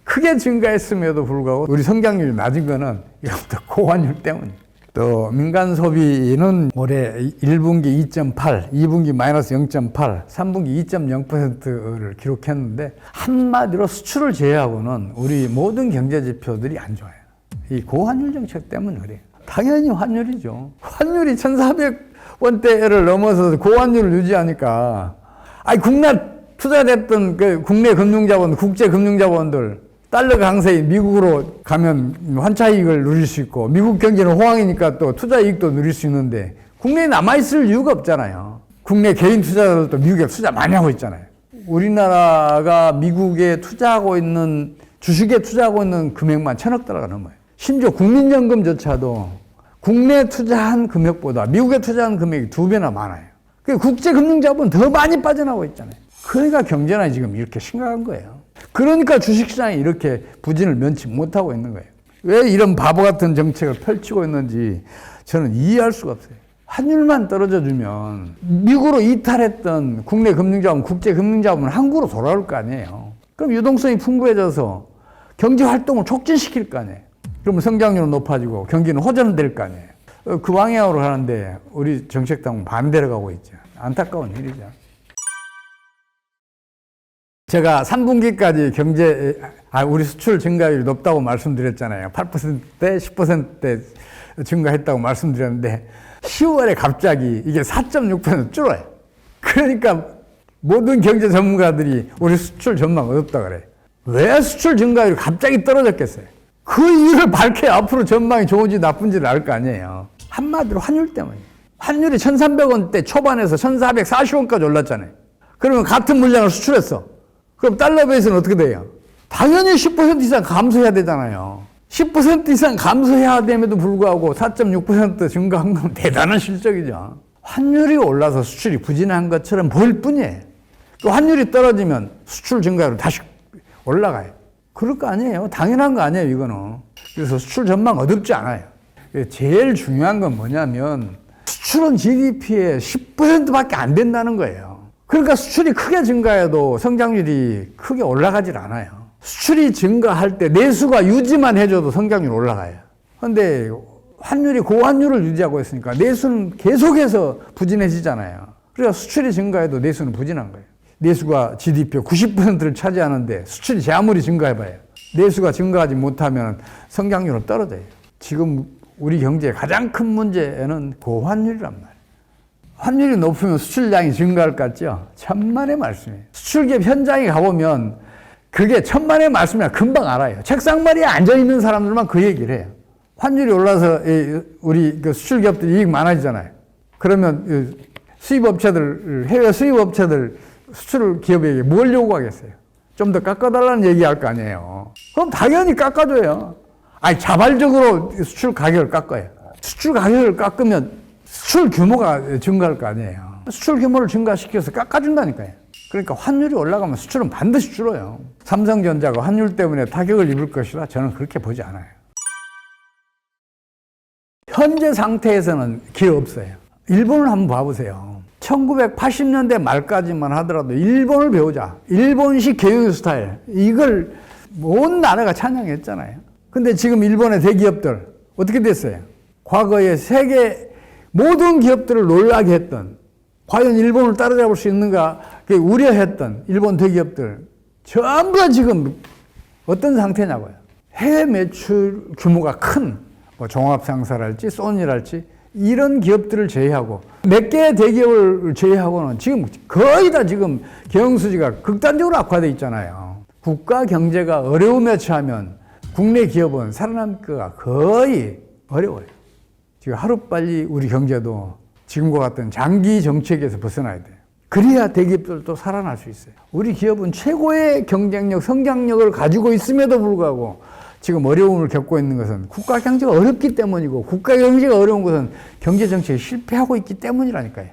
S1: 크게 증가했음에도 불구하고 우리 성장률이 낮은 거는 이것도 고환율 때문이에요. 또 민간 소비는 올해 1분기 2.8, 2분기 마이너스 0.8, 3분기 2.0%를 기록했는데 한마디로 수출을 제외하고는 우리 모든 경제 지표들이 안 좋아요. 이 고환율 정책 때문에 그래요. 당연히 환율이죠. 환율이 1,400원대를 넘어서 고환율을 유지하니까 국내 투자됐던 그 국내 금융자본, 국제 금융자본들 달러 강세인 미국으로 가면 환차 이익을 누릴 수 있고 미국 경제는 호황이니까 또 투자 이익도 누릴 수 있는데 국내에 남아있을 이유가 없잖아요. 국내 개인 투자자들도 미국에 투자 많이 하고 있잖아요. 우리나라가 미국에 투자하고 있는 주식에 투자하고 있는 금액만 1,000억 달러가 넘어요. 심지어 국민연금조차도 국내 투자한 금액보다 미국에 투자한 금액이 2배나 많아요. 국제금융자본 더 많이 빠져나오고 있잖아요. 그러니까 경제는 지금 이렇게 심각한 거예요. 그러니까 주식시장이 이렇게 부진을 면치 못하고 있는 거예요. 왜 이런 바보 같은 정책을 펼치고 있는지 저는 이해할 수가 없어요. 환율만 떨어져 주면 미국으로 이탈했던 국내 금융자본, 국제금융자본은 한국으로 돌아올 거 아니에요. 그럼 유동성이 풍부해져서 경제활동을 촉진시킬 거 아니에요. 그러면 성장률은 높아지고 경기는 호전될 거 아니에요. 그 방향으로 가는데 우리 정책당은 반대로 가고 있죠. 안타까운 일이죠. 제가 3분기까지 우리 수출 증가율이 높다고 말씀드렸잖아요. 8%대, 10%대 증가했다고 말씀드렸는데 10월에 갑자기 이게 4.6% 줄어요. 그러니까 모든 경제 전문가들이 우리 수출 전망 어렵다 그래요. 왜 수출 증가율이 갑자기 떨어졌겠어요? 그 이유를 밝혀야 앞으로 전망이 좋은지 나쁜지를 알 거 아니에요. 한마디로 환율 때문이에요. 환율이 1,300원대 초반에서 1,440원까지 올랐잖아요. 그러면 같은 물량을 수출했어. 그럼 달러 베이스는 어떻게 돼요? 당연히 10% 이상 감소해야 되잖아요. 10% 이상 감소해야 됨에도 불구하고 4.6% 증가한 건 대단한 실적이죠. 환율이 올라서 수출이 부진한 것처럼 보일 뿐이에요. 그 환율이 떨어지면 수출 증가율은 다시 올라가요. 그럴 거 아니에요. 당연한 거 아니에요, 이거는. 그래서 수출 전망 어렵지 않아요. 제일 중요한 건 뭐냐면 수출은 GDP의 10%밖에 안 된다는 거예요. 그러니까 수출이 크게 증가해도 성장률이 크게 올라가질 않아요. 수출이 증가할 때 내수가 유지만 해줘도 성장률이 올라가요. 그런데 환율이 고환율을 유지하고 있으니까 내수는 계속해서 부진해지잖아요. 그러니까 수출이 증가해도 내수는 부진한 거예요. 내수가 GDP의 90%를 차지하는데 수출이 아무리 증가해봐요. 내수가 증가하지 못하면 성장률은 떨어져요. 지금 우리 경제의 가장 큰 문제는 고환율이란 말이에요. 환율이 높으면 수출량이 증가할 것 같죠? 천만의 말씀이에요. 수출기업 현장에 가보면 그게 천만의 말씀이야. 금방 알아요. 책상머리에 앉아있는 사람들만 그 얘기를 해요. 환율이 올라서 우리 그 수출기업들이 이익 많아지잖아요. 그러면 수입업체들, 해외 수입업체들 수출 기업에게 뭘 요구하겠어요? 좀 더 깎아달라는 얘기할 거 아니에요. 그럼 당연히 깎아줘요. 아니, 자발적으로 수출 가격을 깎아요. 수출 가격을 깎으면 수출 규모가 증가할 거 아니에요. 수출 규모를 증가시켜서 깎아준다니까요. 그러니까 환율이 올라가면 수출은 반드시 줄어요. 삼성전자가 환율 때문에 타격을 입을 것이라 저는 그렇게 보지 않아요. 현재 상태에서는 기회 없어요. 일본을 한번 봐보세요. 1980년대 말까지만 하더라도 일본을 배우자. 일본식 교육 스타일. 이걸 온 나라가 찬양했잖아요. 근데 지금 일본의 대기업들 어떻게 됐어요? 과거에 세계 모든 기업들을 놀라게 했던, 과연 일본을 따라잡을 수 있는가 우려했던 일본 대기업들 전부 다 지금 어떤 상태냐고요. 해외 매출 규모가 큰 종합상사랄지 소니랄지 이런 기업들을 제외하고 몇 개의 대기업을 제외하고는 지금 거의 다 지금 경영수지가 극단적으로 악화되어 있잖아요. 국가 경제가 어려움에 처하면 국내 기업은 살아남기가 거의 어려워요. 지금 하루빨리 우리 경제도 지금과 같은 장기 정책에서 벗어나야 돼요. 그래야 대기업들도 살아날 수 있어요. 우리 기업은 최고의 경쟁력, 성장력을 가지고 있음에도 불구하고 지금 어려움을 겪고 있는 것은 국가 경제가 어렵기 때문이고, 국가 경제가 어려운 것은 경제 정책이 실패하고 있기 때문이라니까요.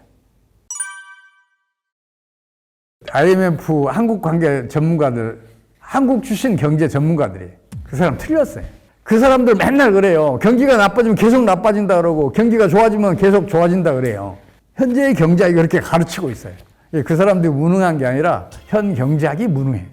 S1: IMF 한국 관계 전문가들, 한국 출신 경제 전문가들이 그 사람 틀렸어요. 그 사람들 맨날 그래요. 경기가 나빠지면 계속 나빠진다 그러고 경기가 좋아지면 계속 좋아진다 그래요. 현재의 경제학이 그렇게 가르치고 있어요. 그 사람들이 무능한 게 아니라 현 경제학이 무능해요.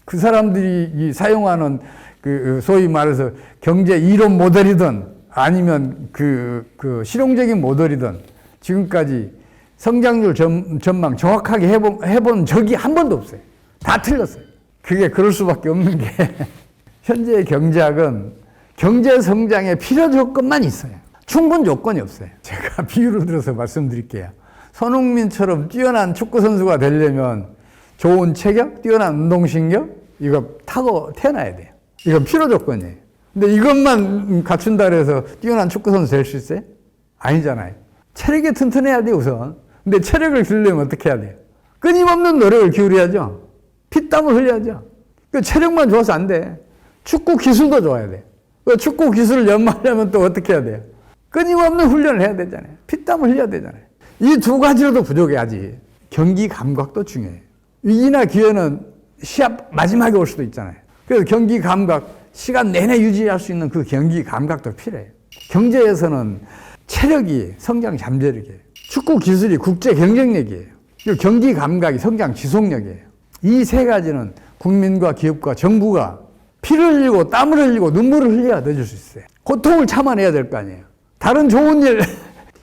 S1: 그 사람들이 사용하는 그 소위 말해서 경제 이론 모델이든 아니면 그 실용적인 모델이든 지금까지 성장률 전망 정확하게 해본 적이 한 번도 없어요. 다 틀렸어요. 그게 그럴 수밖에 없는 게 현재의 경제학은 경제 성장의 필요 조건만 있어요. 충분 조건이 없어요. 제가 비유를 들어서 말씀드릴게요. 손흥민처럼 뛰어난 축구 선수가 되려면 좋은 체격, 뛰어난 운동신경 이거 타고 태어나야 돼요. 이건 필요 조건이에요. 근데 이것만 갖춘다 그래서 뛰어난 축구 선수 될 수 있어요? 아니잖아요. 체력이 튼튼해야 돼요, 우선. 근데 체력을 기르려면 어떻게 해야 돼요? 끊임없는 노력을 기울여야죠. 피땀을 흘려야죠. 그 체력만 좋아서 안 돼. 축구 기술도 좋아야 돼. 그 축구 기술을 연마하려면 또 어떻게 해야 돼요? 끊임없는 훈련을 해야 되잖아요. 피땀을 흘려야 되잖아요. 이 두 가지로도 부족해야지. 경기 감각도 중요해요. 위기나 기회는 시합 마지막에 올 수도 있잖아요. 그래서 경기 감각, 시간 내내 유지할 수 있는 그 경기 감각도 필요해요. 경제에서는 체력이 성장 잠재력이에요. 축구 기술이 국제 경쟁력이에요. 그리고 경기 감각이 성장 지속력이에요. 이 세 가지는 국민과 기업과 정부가 피를 흘리고 땀을 흘리고 눈물을 흘려야 얻어줄 수 있어요. 고통을 참아내야 될 거 아니에요. 다른 좋은 일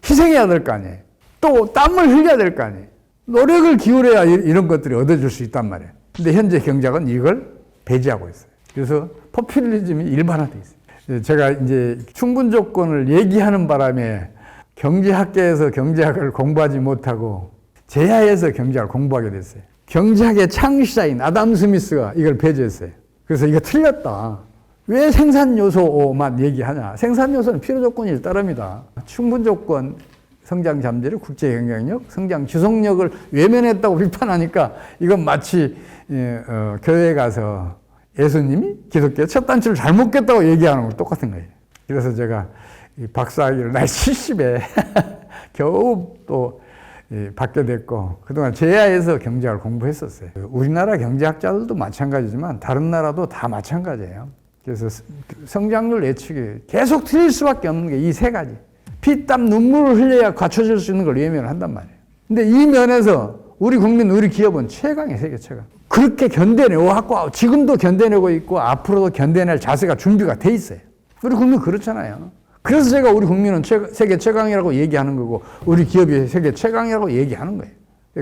S1: 희생해야 될 거 아니에요. 또 땀을 흘려야 될 거 아니에요. 노력을 기울여야 이런 것들이 얻어질 수 있단 말이에요. 근데 현재 경제학은 이걸 배제하고 있어요. 그래서 포퓰리즘이 일반화되어 있어요. 제가 이제 충분 조건을 얘기하는 바람에 경제학계에서 경제학을 공부하지 못하고 제야에서 경제학을 공부하게 됐어요. 경제학의 창시자인 아담 스미스가 이걸 배제했어요. 그래서 이거 틀렸다. 왜 생산 요소만 얘기하냐? 생산 요소는 필요 조건이 따릅니다. 충분 조건, 성장 잠재력, 국제 경쟁력, 성장 지속력을 외면했다고 비판하니까 이건 마치 교회에 가서 예수님이 기독교 첫 단추를 잘못 꼈다고 얘기하는 거랑 똑같은 거예요. 그래서 제가 박사학위를 나이 70에 겨우 또 받게 됐고, 그동안 제야에서 경제학을 공부했었어요. 우리나라 경제학자들도 마찬가지지만 다른 나라도 다 마찬가지예요. 그래서 성장률 예측이 계속 틀릴 수밖에 없는 게 이 세 가지. 피땀 눈물을 흘려야 갖춰질 수 있는 걸 외면을 한단 말이에요. 근데 이 면에서 우리 국민, 우리 기업은 최강이에요, 세계 최강. 그렇게 견뎌내고 지금도 견뎌내고 있고 앞으로도 견뎌낼 자세가 준비가 돼 있어요. 우리 국민 그렇잖아요. 그래서 제가 우리 국민은 세계 최강이라고 얘기하는 거고 우리 기업이 세계 최강이라고 얘기하는 거예요.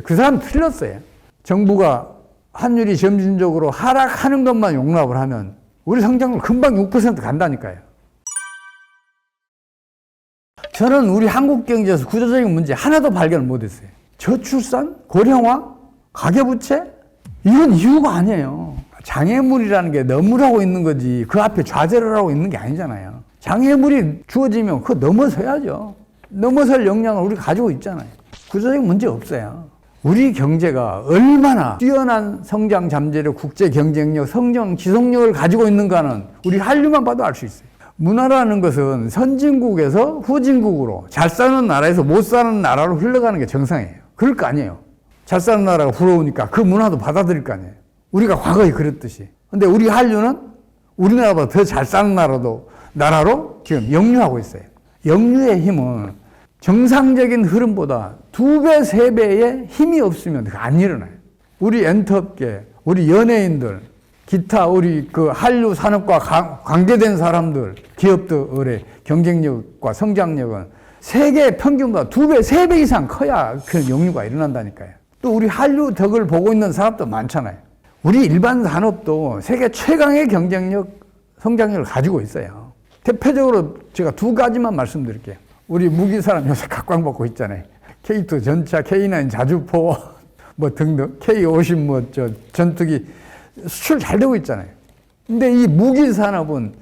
S1: 그 사람 틀렸어요. 정부가 환율이 점진적으로 하락하는 것만 용납을 하면 우리 성장률 금방 6% 간다니까요. 저는 우리 한국 경제에서 구조적인 문제 하나도 발견을 못했어요. 저출산, 고령화, 가계부채 이건 이유가 아니에요. 장애물이라는 게 넘으라고 있는 거지 그 앞에 좌절을 하고 있는 게 아니잖아요. 장애물이 주어지면 그거 넘어서야죠. 넘어설 역량을 우리 가지고 있잖아요. 구조적인 문제 없어요. 우리 경제가 얼마나 뛰어난 성장 잠재력, 국제 경쟁력, 성장 지속력을 가지고 있는가는 우리 한류만 봐도 알 수 있어요. 문화라는 것은 선진국에서 후진국으로 잘 사는 나라에서 못 사는 나라로 흘러가는 게 정상이에요. 그럴 거 아니에요. 잘 사는 나라가 부러우니까 그 문화도 받아들일 거 아니에요. 우리가 과거에 그랬듯이. 근데 우리 한류는 우리나라보다 더 잘 사는 나라로 지금 역류하고 있어요. 역류의 힘은 정상적인 흐름보다 2배, 3배의 힘이 없으면 안 일어나요. 우리 엔터업계, 우리 연예인들, 기타 우리 그 한류 산업과 관계된 사람들, 기업들의 경쟁력과 성장력은 세계 평균보다 2배, 3배 이상 커야 그 역류가 일어난다니까요. 또 우리 한류 덕을 보고 있는 사람도 많잖아요. 우리 일반 산업도 세계 최강의 경쟁력, 성장력을 가지고 있어요. 대표적으로 제가 2가지만 말씀드릴게요. 우리 무기 사람 요새 각광받고 있잖아요. K2 전차, K9 자주포, 뭐 등등, K50 뭐 전투기 수출 잘 되고 있잖아요. 근데 이 무기 산업은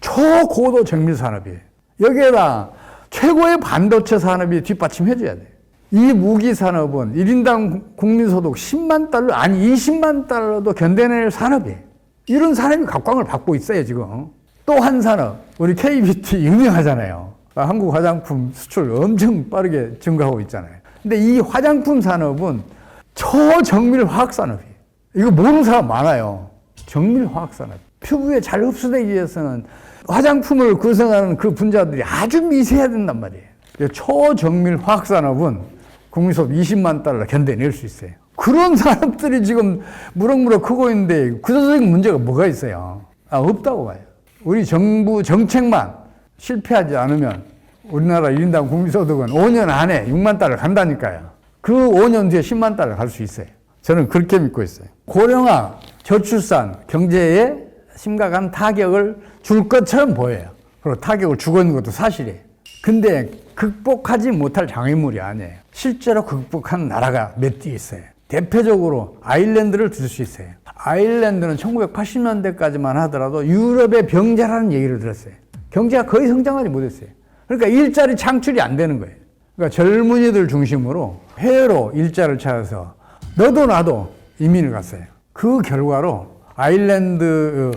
S1: 초고도 정밀 산업이에요. 여기에다 최고의 반도체 산업이 뒷받침해줘야 돼요. 이 무기 산업은 1인당 국민소득 10만 달러, 아니 20만 달러도 견뎌낼 산업이에요. 이런 산업이 각광을 받고 있어요, 지금. 또 한 산업, 우리 KBT 유명하잖아요. 한국 화장품 수출 엄청 빠르게 증가하고 있잖아요. 근데 이 화장품 산업은 초정밀 화학 산업이에요. 이거 모르는 사람 많아요. 정밀 화학 산업. 피부에 잘 흡수되기 위해서는 화장품을 구성하는 그 분자들이 아주 미세해야 된단 말이에요. 초정밀 화학 산업은 국민소득 20만 달러 견뎌낼 수 있어요. 그런 산업들이 지금 무럭무럭 크고 있는데 구조적인 문제가 뭐가 있어요? 없다고 봐요. 우리 정부 정책만 실패하지 않으면 우리나라 1인당 국민소득은 5년 안에 6만 달러 간다니까요. 그 5년 뒤에 10만 달러 갈 수 있어요. 저는 그렇게 믿고 있어요. 고령화, 저출산, 경제에 심각한 타격을 줄 것처럼 보여요. 그리고 타격을 주고 있는 것도 사실이에요. 근데 극복하지 못할 장애물이 아니에요. 실제로 극복한 나라가 몇 개 있어요. 대표적으로 아일랜드를 들 수 있어요. 아일랜드는 1980년대까지만 하더라도 유럽의 병자라는 얘기를 들었어요. 경제가 거의 성장하지 못했어요. 그러니까 일자리 창출이 안 되는 거예요. 그러니까 젊은이들 중심으로 해외로 일자리를 찾아서 너도 나도 이민을 갔어요. 그 결과로 아일랜드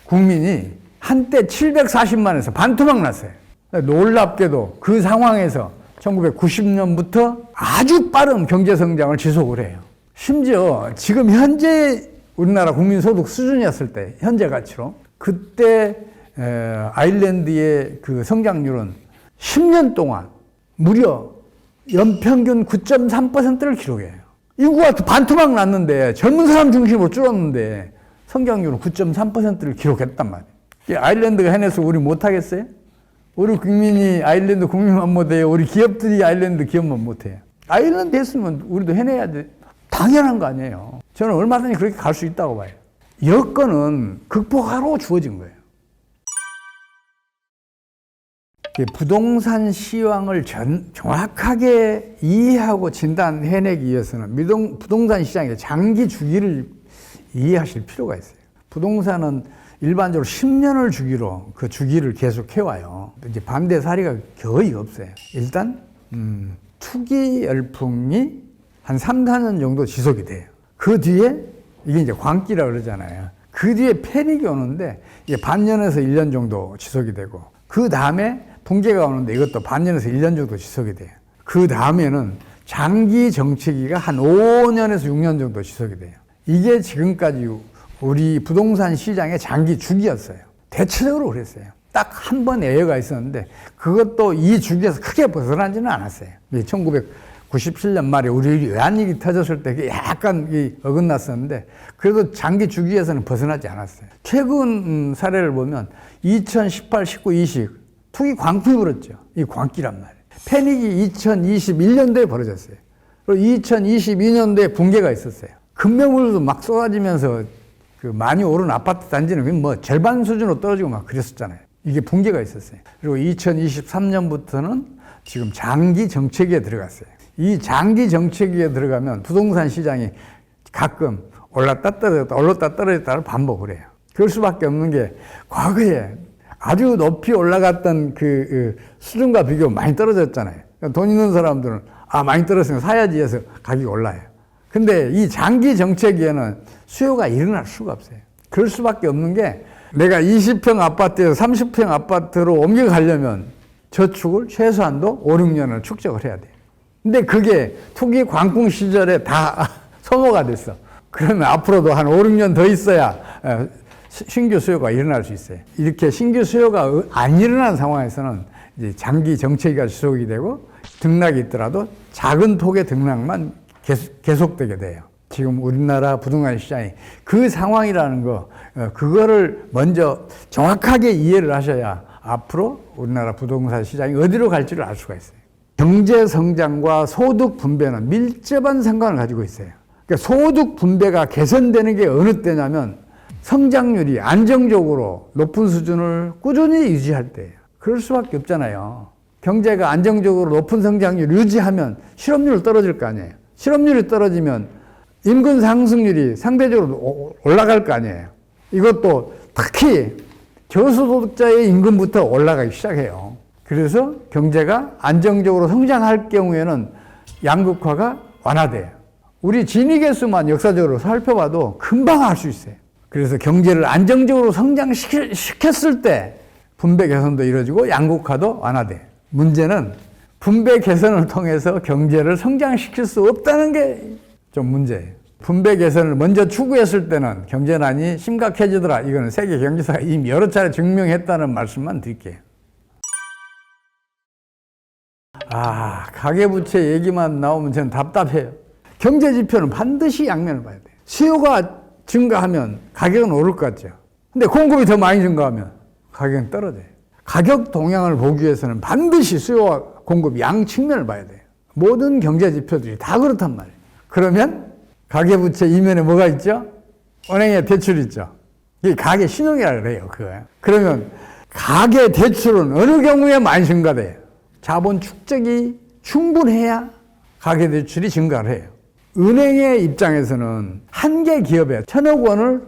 S1: 국민이 한때 740만에서 반토막 났어요. 놀랍게도 그 상황에서 1990년부터 아주 빠른 경제 성장을 지속을 해요. 심지어 지금 현재 우리나라 국민소득 수준이었을 때 현재 가치로 그때 아일랜드의 그 성장률은 10년 동안 무려 연평균 9.3%를 기록해요. 인구가 반토막 났는데 젊은 사람 중심으로 줄었는데 성장률은 9.3%를 기록했단 말이에요. 아일랜드가 해내서 우리 못하겠어요? 우리 국민이 아일랜드 국민만 못해요. 우리 기업들이 아일랜드 기업만 못해요. 아일랜드 했으면 우리도 해내야 돼. 당연한 거 아니에요. 저는 얼마든지 그렇게 갈 수 있다고 봐요. 여건은 극복하러 주어진 거예요. 부동산 시황을 정확하게 이해하고 진단해내기 위해서는 부동산 시장의 장기 주기를 이해하실 필요가 있어요. 부동산은 일반적으로 10년을 주기로 그 주기를 계속 해와요. 이제 반대 사례가 거의 없어요. 일단 투기 열풍이 한 3, 4년 정도 지속이 돼요. 그 뒤에 이게 이제 광기라고 그러잖아요. 그 뒤에 패닉이 오는데 이게 반년에서 1년 정도 지속이 되고 그 다음에 붕괴가 오는데 이것도 반년에서 1년 정도 지속이 돼요. 그 다음에는 장기 정체기가 한 5년에서 6년 정도 지속이 돼요. 이게 지금까지 우리 부동산 시장의 장기 주기였어요. 대체적으로 그랬어요. 딱 한 번 예외가 있었는데 그것도 이 주기에서 크게 벗어나지는 않았어요. 1997년 말에 우리 외환위기 터졌을 때 약간 어긋났었는데 그래도 장기 주기에서는 벗어나지 않았어요. 최근 사례를 보면 2018, 19, 20 투기 광풍이 불었죠. 이 광기란 말이에요. 패닉이 2021년도에 벌어졌어요. 그리고 2022년도에 붕괴가 있었어요. 금매물도 막 쏟아지면서 그 많이 오른 아파트 단지는 뭐 절반 수준으로 떨어지고 막 그랬었잖아요. 이게 붕괴가 있었어요. 그리고 2023년부터는 지금 장기 정체기에 들어갔어요. 이 장기 정체기에 들어가면 부동산 시장이 가끔 올랐다 떨어졌다 올랐다 떨어졌다를 반복을 해요. 그럴 수밖에 없는 게 과거에 아주 높이 올라갔던 그 수준과 비교하면 많이 떨어졌잖아요. 그러니까 돈 있는 사람들은 많이 떨어졌으니까 사야지 해서 가격이 올라요. 근데 이 장기 정체기에는 수요가 일어날 수가 없어요. 그럴 수밖에 없는 게 내가 20평 아파트에서 30평 아파트로 옮겨가려면 저축을 최소한도 5, 6년을 축적을 해야 돼요. 근데 그게 투기 광풍 시절에 다 소모가 됐어. 그러면 앞으로도 한 5, 6년 더 있어야 신규 수요가 일어날 수 있어요. 이렇게 신규 수요가 안 일어난 상황에서는 이제 장기 정체기가 지속이 되고 등락이 있더라도 작은 폭의 등락만 계속되게 돼요. 지금 우리나라 부동산 시장이 그 상황이라는 거, 그거를 먼저 정확하게 이해를 하셔야 앞으로 우리나라 부동산 시장이 어디로 갈지를 알 수가 있어요. 경제 성장과 소득 분배는 밀접한 상관을 가지고 있어요. 그러니까 소득 분배가 개선되는 게 어느 때냐면 성장률이 안정적으로 높은 수준을 꾸준히 유지할 때예요. 그럴 수밖에 없잖아요. 경제가 안정적으로 높은 성장률을 유지하면 실업률이 떨어질 거 아니에요. 실업률이 떨어지면 임금 상승률이 상대적으로 올라갈 거 아니에요. 이것도 특히 저소득자의 임금부터 올라가기 시작해요. 그래서 경제가 안정적으로 성장할 경우에는 양극화가 완화돼요. 우리 진위계수만 역사적으로 살펴봐도 금방 알 수 있어요. 그래서 경제를 안정적으로 성장시켰을 때 분배 개선도 이루어지고 양극화도 완화돼. 문제는 분배 개선을 통해서 경제를 성장시킬 수 없다는 게 좀 문제예요. 분배 개선을 먼저 추구했을 때는 경제난이 심각해지더라. 이거는 세계 경제사가 이미 여러 차례 증명했다는 말씀만 드릴게요. 가계부채 얘기만 나오면 저는 답답해요. 경제 지표는 반드시 양면을 봐야 돼요. 수요가 증가하면 가격은 오를 것 같죠. 근데 공급이 더 많이 증가하면 가격은 떨어져요. 가격 동향을 보기 위해서는 반드시 수요와 공급 양 측면을 봐야 돼요. 모든 경제 지표들이 다 그렇단 말이에요. 그러면 가계부채 이면에 뭐가 있죠? 은행에 대출이 있죠. 이게 가계 신용이라고 그래요. 그거예요. 그러면 가계 대출은 어느 경우에 많이 증가돼요? 자본 축적이 충분해야 가계 대출이 증가를 해요. 은행의 입장에서는 한 개 기업에 1,000억 원을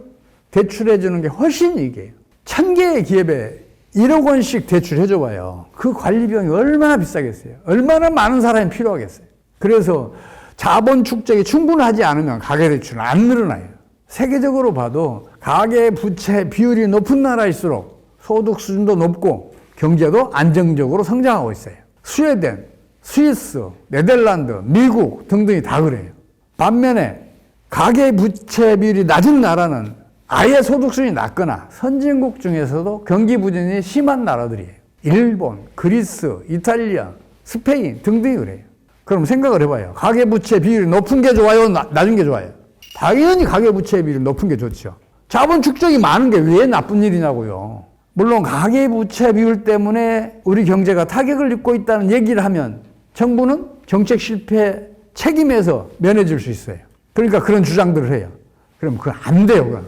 S1: 대출해 주는 게 훨씬 이익이에요. 1,000개의 기업에 1억 원씩 대출해 줘봐요. 그 관리 비용이 얼마나 비싸겠어요. 얼마나 많은 사람이 필요하겠어요. 그래서 자본 축적이 충분하지 않으면 가계대출은 안 늘어나요. 세계적으로 봐도 가계부채 비율이 높은 나라일수록 소득 수준도 높고 경제도 안정적으로 성장하고 있어요. 스웨덴, 스위스, 네덜란드, 미국 등등이 다 그래요. 반면에 가계부채 비율이 낮은 나라는 아예 소득 수준이 낮거나 선진국 중에서도 경기 부진이 심한 나라들이에요. 일본, 그리스, 이탈리아, 스페인 등등이 그래요. 그럼 생각을 해봐요. 가계부채 비율이 높은 게 좋아요? 낮은 게 좋아요? 당연히 가계부채 비율이 높은 게 좋죠. 자본 축적이 많은 게 왜 나쁜 일이냐고요. 물론 가계부채 비율 때문에 우리 경제가 타격을 입고 있다는 얘기를 하면 정부는 정책 실패 책임에서 면해줄 수 있어요. 그러니까 그런 주장들을 해요. 그럼 그거 안 돼요. 그건.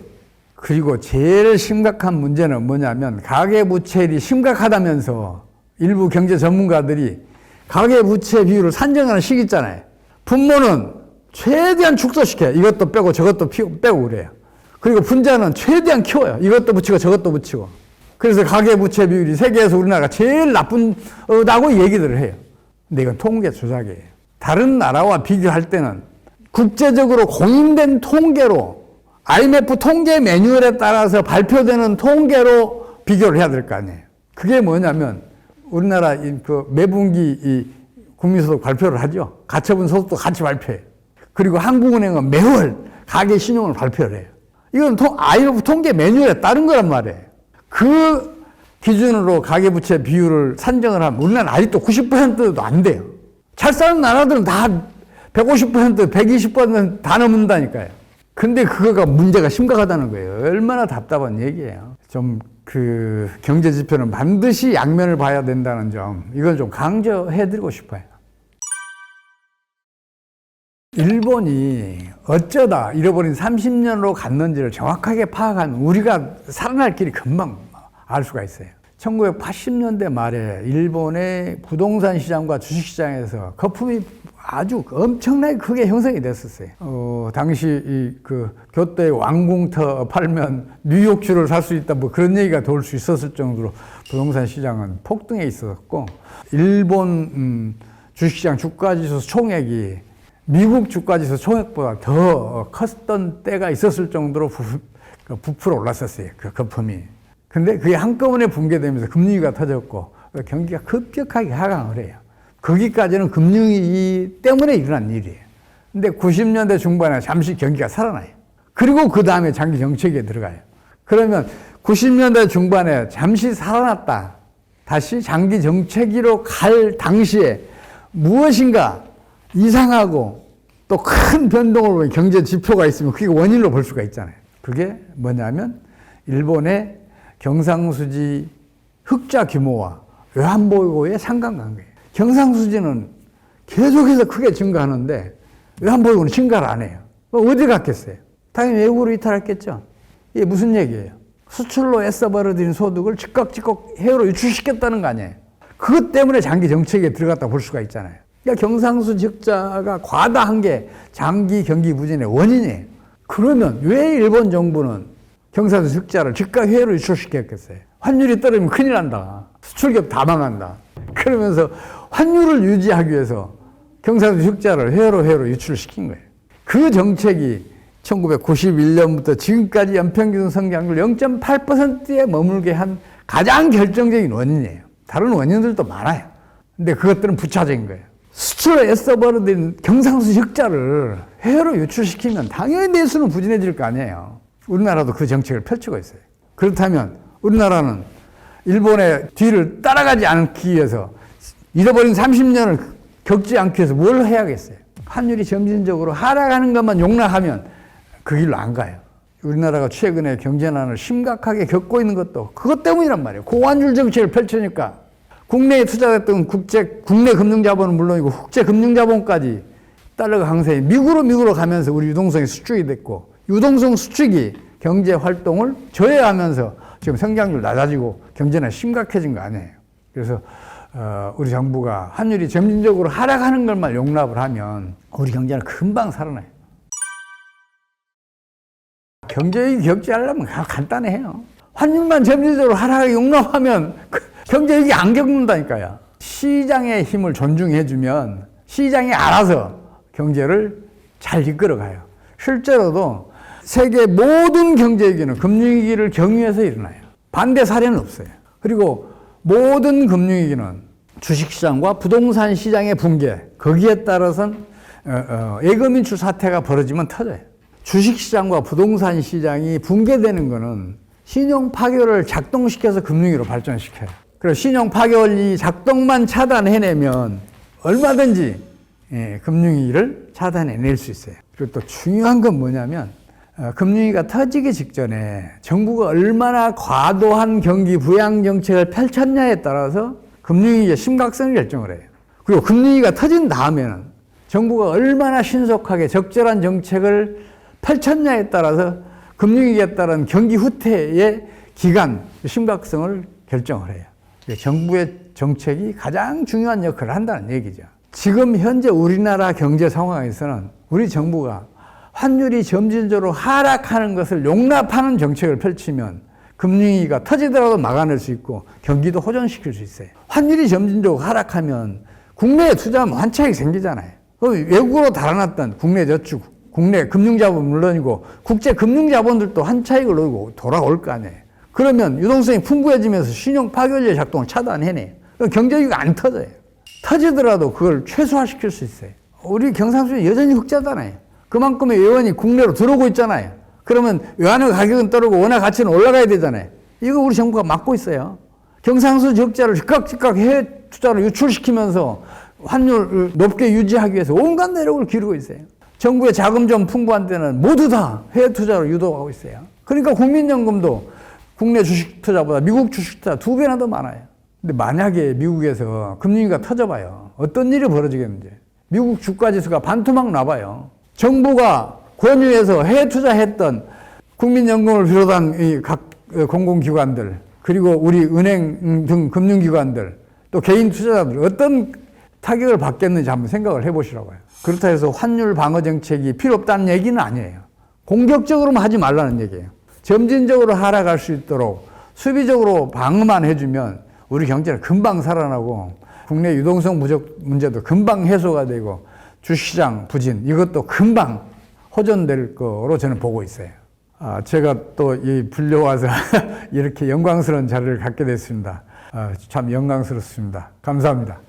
S1: 그리고 제일 심각한 문제는 뭐냐면 가계부채율이 심각하다면서 일부 경제 전문가들이 가계부채 비율을 산정하는 식 있잖아요. 분모는 최대한 축소시켜요. 이것도 빼고 저것도 빼고 그래요. 그리고 분자는 최대한 키워요. 이것도 붙이고 저것도 붙이고. 그래서 가계부채 비율이 세계에서 우리나라가 제일 나쁘다고 얘기들을 해요. 근데 이건 통계 조작이에요. 다른 나라와 비교할 때는 국제적으로 공인된 통계로 IMF 통계 매뉴얼에 따라서 발표되는 통계로 비교를 해야 될 거 아니에요. 그게 뭐냐면 우리나라 그 매분기 이 국민소득 발표를 하죠. 가처분 소득도 같이 발표해요. 그리고 한국은행은 매월 가계 신용을 발표를 해요. 이건 IMF 통계 매뉴얼에 따른 거란 말이에요. 그 기준으로 가계부채 비율을 산정을 하면 우리나라는 아직도 90%도 안 돼요. 잘 사는 나라들은 다 150%, 120% 다 넘는다니까요. 근데 그거가 문제가 심각하다는 거예요. 얼마나 답답한 얘기예요. 좀 그 경제 지표는 반드시 양면을 봐야 된다는 점, 이걸 좀 강조해드리고 싶어요. 일본이 어쩌다 잃어버린 30년으로 갔는지를 정확하게 파악하면 우리가 살아날 길이 금방 알 수가 있어요. 1980년대 말에 일본의 부동산 시장과 주식 시장에서 거품이 아주 엄청나게 크게 형성이 됐었어요. 당시 교토의 왕궁터 팔면 뉴욕주를 살 수 있다, 뭐 그런 얘기가 돌 수 있었을 정도로 부동산 시장은 폭등해 있었고, 일본 주식시장 주가지수 총액이 미국 주가지수 총액보다 더 컸던 때가 있었을 정도로 부풀어 올랐었어요. 그 거품이. 근데 그게 한꺼번에 붕괴되면서 금융위기가 터졌고 경기가 급격하게 하강을 해요. 거기까지는 금융위기 때문에 일어난 일이에요. 근데 90년대 중반에 잠시 경기가 살아나요. 그리고 그 다음에 장기 정책에 들어가요. 그러면 90년대 중반에 잠시 살아났다, 다시 장기 정책으로 갈 당시에 무엇인가 이상하고 또 큰 변동을 보면 경제 지표가 있으면 그게 원인으로 볼 수가 있잖아요. 그게 뭐냐면 일본의 경상수지 흑자 규모와 외환보유고의 상관관계예요. 경상수지는 계속해서 크게 증가하는데 외환보유고는 증가를 안 해요. 어디 갔겠어요? 당연히 외국으로 이탈했겠죠. 이게 무슨 얘기예요? 수출로 애써 벌어들인 소득을 즉각 해외로 유출시켰다는 거 아니에요. 그것 때문에 장기 정책에 들어갔다 볼 수가 있잖아요. 그러니까 경상수지 흑자가 과다한 게 장기 경기 부진의 원인이에요. 그러면 왜 일본 정부는 경상수지 흑자를 즉각 해외로 유출시켰겠어요? 환율이 떨어지면 큰일 난다. 수출기업 다 망한다. 그러면서 환율을 유지하기 위해서 경상수지 흑자를 해외로 유출시킨 거예요. 그 정책이 1991년부터 지금까지 연평균 성장률 0.8%에 머물게 한 가장 결정적인 원인이에요. 다른 원인들도 많아요. 근데 그것들은 부차적인 거예요. 수출에 애써 벌어들인 경상수지 흑자를 해외로 유출시키면 당연히 내수는 부진해질 거 아니에요. 우리나라도 그 정책을 펼치고 있어요. 그렇다면 우리나라는 일본의 뒤를 따라가지 않기 위해서 잃어버린 30년을 겪지 않기 위해서 뭘 해야겠어요? 환율이 점진적으로 하락하는 것만 용납하면 그 길로 안 가요. 우리나라가 최근에 경제난을 심각하게 겪고 있는 것도 그것 때문이란 말이에요. 고환율 정책을 펼치니까 국내에 투자했던 국내 금융자본은 물론이고 국제 금융자본까지 달러가 강세에 미국으로 가면서 우리 유동성이 수축이 됐고, 유동성 수축이 경제 활동을 저해하면서 지금 성장률 낮아지고 경제는 심각해진 거 아니에요. 그래서 우리 정부가 환율이 점진적으로 하락하는 것만 용납을 하면 우리 경제는 금방 살아나요. 경제위기 겪지하려면 간단해요. 환율만 점진적으로 하락하게 용납하면 경제위기 안 겪는다니까요. 시장의 힘을 존중해주면 시장이 알아서 경제를 잘 이끌어가요. 실제로도 세계 모든 경제위기는 금융위기를 경유해서 일어나요. 반대 사례는 없어요. 그리고 모든 금융위기는 주식시장과 부동산 시장의 붕괴, 거기에 따라서는 예금 인출 사태가 벌어지면 터져요. 주식시장과 부동산 시장이 붕괴되는 것은 신용 파괴를 작동시켜서 금융위기로 발전시켜요. 그래서 신용 파괴원리 작동만 차단해내면 얼마든지 금융위기를 차단해낼 수 있어요. 그리고 또 중요한 건 뭐냐면 금융위기가 터지기 직전에 정부가 얼마나 과도한 경기 부양 정책을 펼쳤냐에 따라서 금융위기의 심각성을 결정을 해요. 그리고 금융위기가 터진 다음에는 정부가 얼마나 신속하게 적절한 정책을 펼쳤냐에 따라서 금융위기에 따른 경기 후퇴의 기간, 심각성을 결정을 해요. 정부의 정책이 가장 중요한 역할을 한다는 얘기죠. 지금 현재 우리나라 경제 상황에서는 우리 정부가 환율이 점진적으로 하락하는 것을 용납하는 정책을 펼치면 금융위기가 터지더라도 막아낼 수 있고 경기도 호전시킬 수 있어요. 환율이 점진적으로 하락하면 국내에 투자하면 환차익이 생기잖아요. 외국으로 달아났던 국내 저축, 국내 금융자본 물론이고 국제 금융자본들도 환차익을 얻고 돌아올 거 아니에요. 그러면 유동성이 풍부해지면서 신용 파괴원리의 작동을 차단해내요. 경제위기가 안 터져요. 터지더라도 그걸 최소화시킬 수 있어요. 우리 경상수지 여전히 흑자잖아요. 그만큼의 외환이 국내로 들어오고 있잖아요. 그러면 외환의 가격은 떨어지고 원화 가치는 올라가야 되잖아요. 이거 우리 정부가 막고 있어요. 경상수지 흑자를 즉각 해외 투자로 유출시키면서 환율을 높게 유지하기 위해서 온갖 노력을 기울이고 있어요. 정부의 자금 좀 풍부한 데는 모두 다 해외 투자로 유도하고 있어요. 그러니까 국민연금도 국내 주식 투자보다 미국 주식 투자 2배나 더 많아요. 근데 만약에 미국에서 금융위기가 터져봐요. 어떤 일이 벌어지겠는지. 미국 주가지수가 반토막 나봐요. 정부가 권유해서 해외 투자했던 국민연금을 비롯한 이 각 공공기관들, 그리고 우리 은행 등 금융기관들, 또 개인 투자자들 어떤 타격을 받겠는지 한번 생각을 해보시라고요. 그렇다 해서 환율 방어 정책이 필요 없다는 얘기는 아니에요. 공격적으로만 하지 말라는 얘기예요. 점진적으로 하락할 수 있도록 수비적으로 방어만 해주면 우리 경제는 금방 살아나고 국내 유동성 부족 문제도 금방 해소가 되고 주시장 부진 이것도 금방 호전될 거로 저는 보고 있어요. 제가 또 이 불려와서 이렇게 영광스러운 자리를 갖게 됐습니다. 참 영광스럽습니다. 감사합니다.